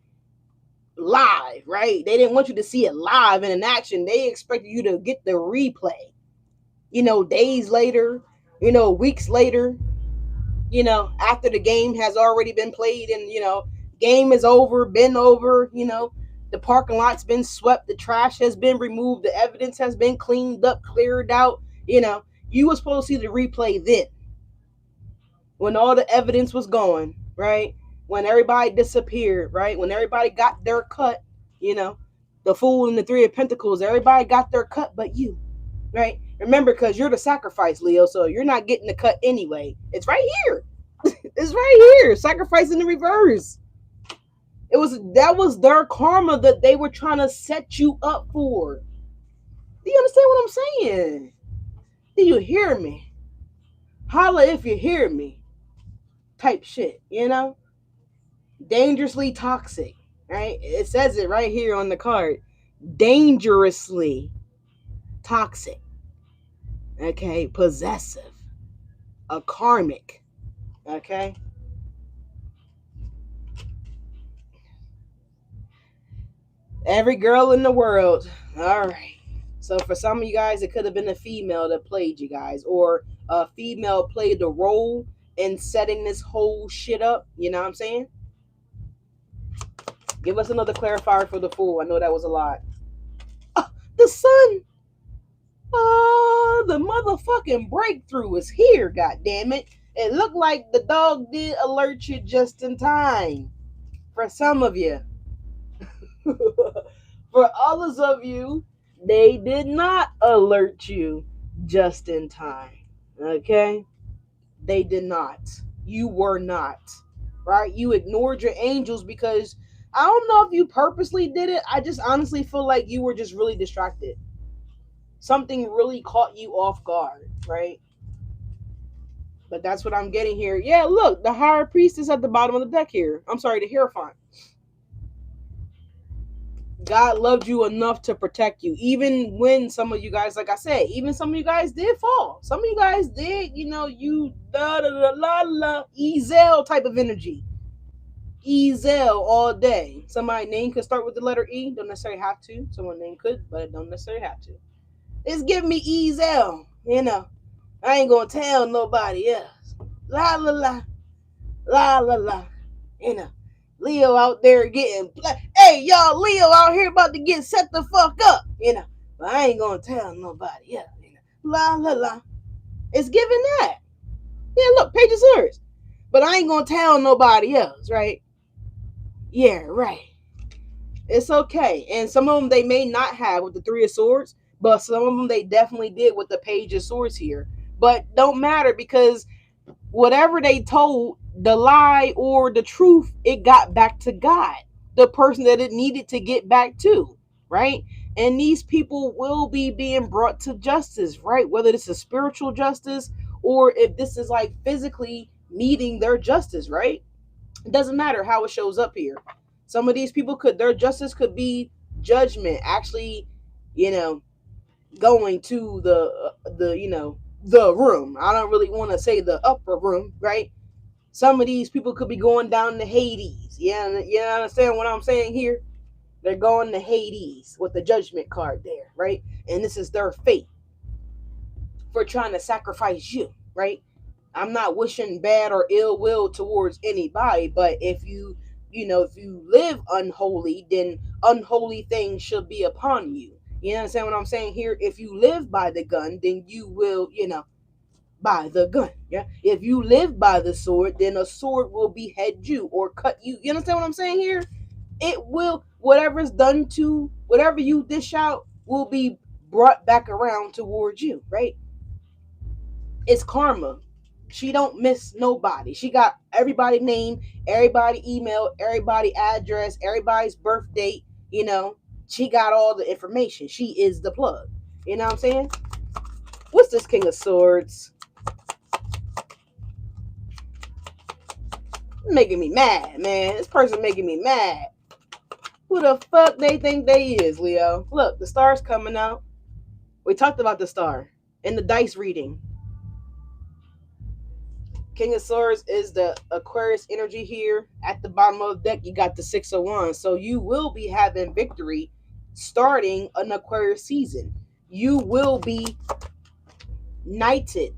live, right? They didn't want you to see it live and in action. They expected you to get the replay, days later, weeks later, after the game has already been played and, game is over, been over, the parking lot's been swept, the trash has been removed, the evidence has been cleaned up, cleared out, you were supposed to see the replay then when all the evidence was gone, right? When everybody disappeared, right? When everybody got their cut, the Fool and the Three of Pentacles, everybody got their cut but you, right? Remember, because you're the sacrifice, Leo, so you're not getting the cut anyway. It's right here. It's right here. Sacrifice in the reverse. That was their karma that they were trying to set you up for. Do you understand what I'm saying? Do you hear me? Holla if you hear me. Type shit, Dangerously toxic, right? It says it right here on the card. Dangerously toxic. Okay, possessive. A karmic. Okay? Every girl in the world. All right. So for some of you guys, it could have been a female that played you guys, or a female played the role in setting this whole shit up. You know what I'm saying? Give us another clarifier for the Fool. I know that was a lot. The sun. The motherfucking breakthrough is here, goddammit. It looked like the dog did alert you just in time. For some of you. For others of you, they did not alert you just in time. Okay? They did not. You were not. Right? You ignored your angels because I don't know if you purposely did it. I just honestly feel like you were just really distracted. Something really caught you off guard, right? But that's what I'm getting here. Yeah, look, the Higher Priestess at the bottom of the deck here. I'm sorry, the Hierophant. God loved you enough to protect you. Even when some of you guys, like I said, even some of you guys did fall. Some of you guys did, you Ezel type of energy. Ezel all day. Somebody's name could start with the letter E. Don't necessarily have to. Someone's name could, but it don't necessarily have to. It's giving me Ezel. I ain't gonna tell nobody else. La la la. La la la. Leo out there getting, hey y'all, Leo out here about to get set the fuck up, but I ain't gonna tell nobody else, la la la. It's giving that. Yeah, look, Page of Swords. But I ain't gonna tell nobody else, right? Yeah, right. It's okay. And some of them they may not have with the Three of Swords, but some of them they definitely did with the Page of Swords here. But don't matter, because whatever they told, the lie or the truth, it got back to God, the person that it needed to get back to, right? And these people will be being brought to justice, right? Whether this is spiritual justice or if this is like physically meeting their justice, right? It doesn't matter how it shows up here. Some of these people their justice could be judgment, actually, going to the room. I don't really want to say the upper room, right? Some of these people could be going down to Hades. Yeah, you understand what I'm saying here? They're going to Hades with the judgment card there, right? And this is their fate for trying to sacrifice you, right? I'm not wishing bad or ill will towards anybody, but if you live unholy, then unholy things should be upon you. You understand what I'm saying here? If you live by the gun, then you will, by the gun. Yeah. If you live by the sword, then a sword will behead you or cut you. You understand what I'm saying here? It will, whatever's done to whatever you dish out will be brought back around towards you, right? It's karma. She don't miss nobody. She got everybody name, everybody email, everybody address, everybody's birth date. She got all the information. She is the plug. You know what I'm saying? What's this King of Swords? Making me mad, man. This person making me mad. Who the fuck they think they is, Leo? Look, the star's coming out. We talked about the star in the dice reading. King of Swords is the Aquarius energy here. At the bottom of the deck, you got the Six of Wands. So you will be having victory starting an Aquarius season. You will be knighted.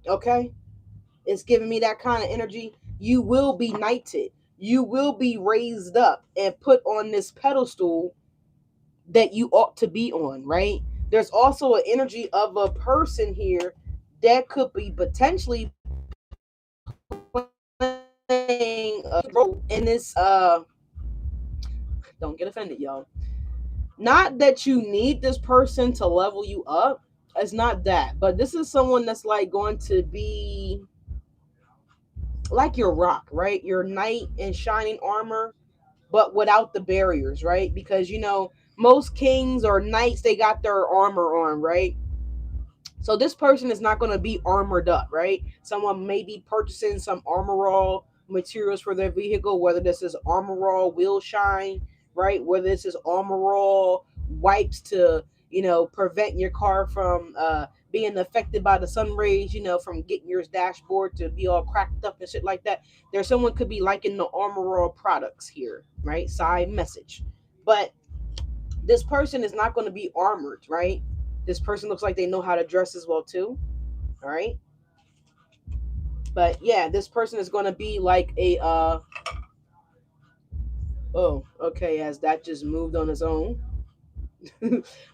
Okay? It's giving me that kind of energy. You will be knighted. You will be raised up and put on this pedestal that you ought to be on, right? There's also an energy of a person here that could be potentially playing a role in this. Don't get offended, y'all. Not that you need this person to level you up. It's not that, but this is someone that's like going to be like your rock, right? Your knight in shining armor, but without the barriers, right? Because most kings or knights, they got their armor on, right? So this person is not going to be armored up, right? Someone may be purchasing some armor all materials for their vehicle, whether this is armor all wheel shine, right? Whether this is armor all wipes to, prevent your car from being affected by the sun rays, from getting your dashboard to be all cracked up and shit like that. There's someone could be liking the armor all products here, right? Side message. But this person is not going to be armored, right? This person looks like they know how to dress as well too. All right. But yeah, this person is going to be like a oh, okay, as that just moved on its own.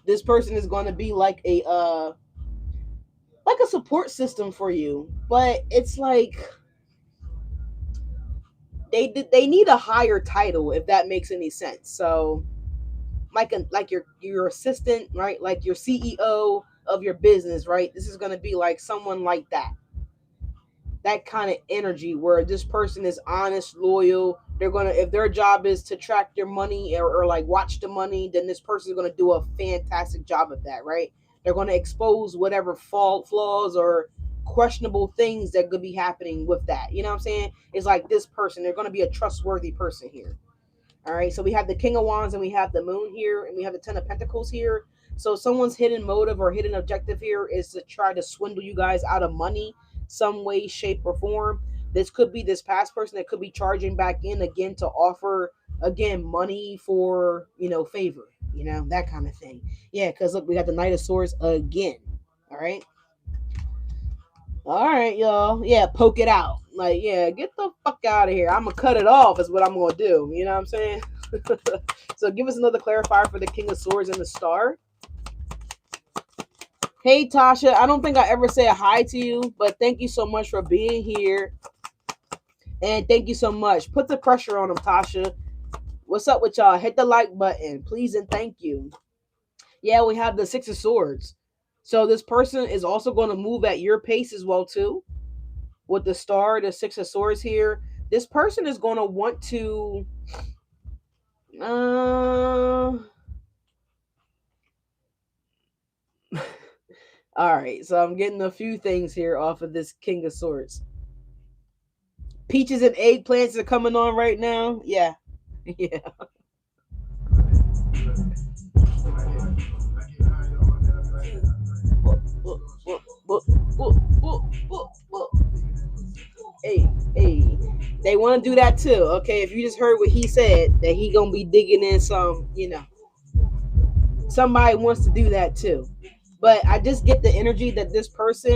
This person is going to be like a support system for you. But it's like they need a higher title, if that makes any sense. So like your assistant, right? Like your CEO of your business, right? This is going to be like someone like that kind of energy where this person is honest, loyal. They're gonna, if their job is to track your money or like watch the money, then this person is gonna do a fantastic job of that, right? They're gonna expose whatever flaws or questionable things that could be happening with that. You know what I'm saying? It's like this person, they're gonna be a trustworthy person here. All right, so we have the King of Wands and we have the Moon here and we have the Ten of Pentacles here. So someone's hidden motive or hidden objective here is to try to swindle you guys out of money some way, shape, or form. This could be this past person that could be charging back in again to offer again money for favor, that kind of thing. Yeah, because look, we got the Knight of Swords again. All right, y'all. Yeah, poke it out. Like, yeah, get the fuck out of here. I'm gonna cut it off is what I'm gonna do. You know what I'm saying? So give us another clarifier for the King of Swords and the Star. Hey, Tasha. I don't think I ever say a hi to you, but thank you so much for being here. And thank you so much. Put the pressure on them, Tasha. What's up with y'all? Hit the like button, please, and thank you. Yeah, we have the Six of Swords. So this person is also going to move at your pace as well, too. With the Star, the Six of Swords here. This person is going to want to... All right, so I'm getting a few things here off of this King of Swords. Peaches and eggplants are coming on right now. Yeah. Yeah. Hey, they want to do that too. Okay, if you just heard what he said, that he gonna be digging in some, somebody wants to do that too. But I just get the energy that this person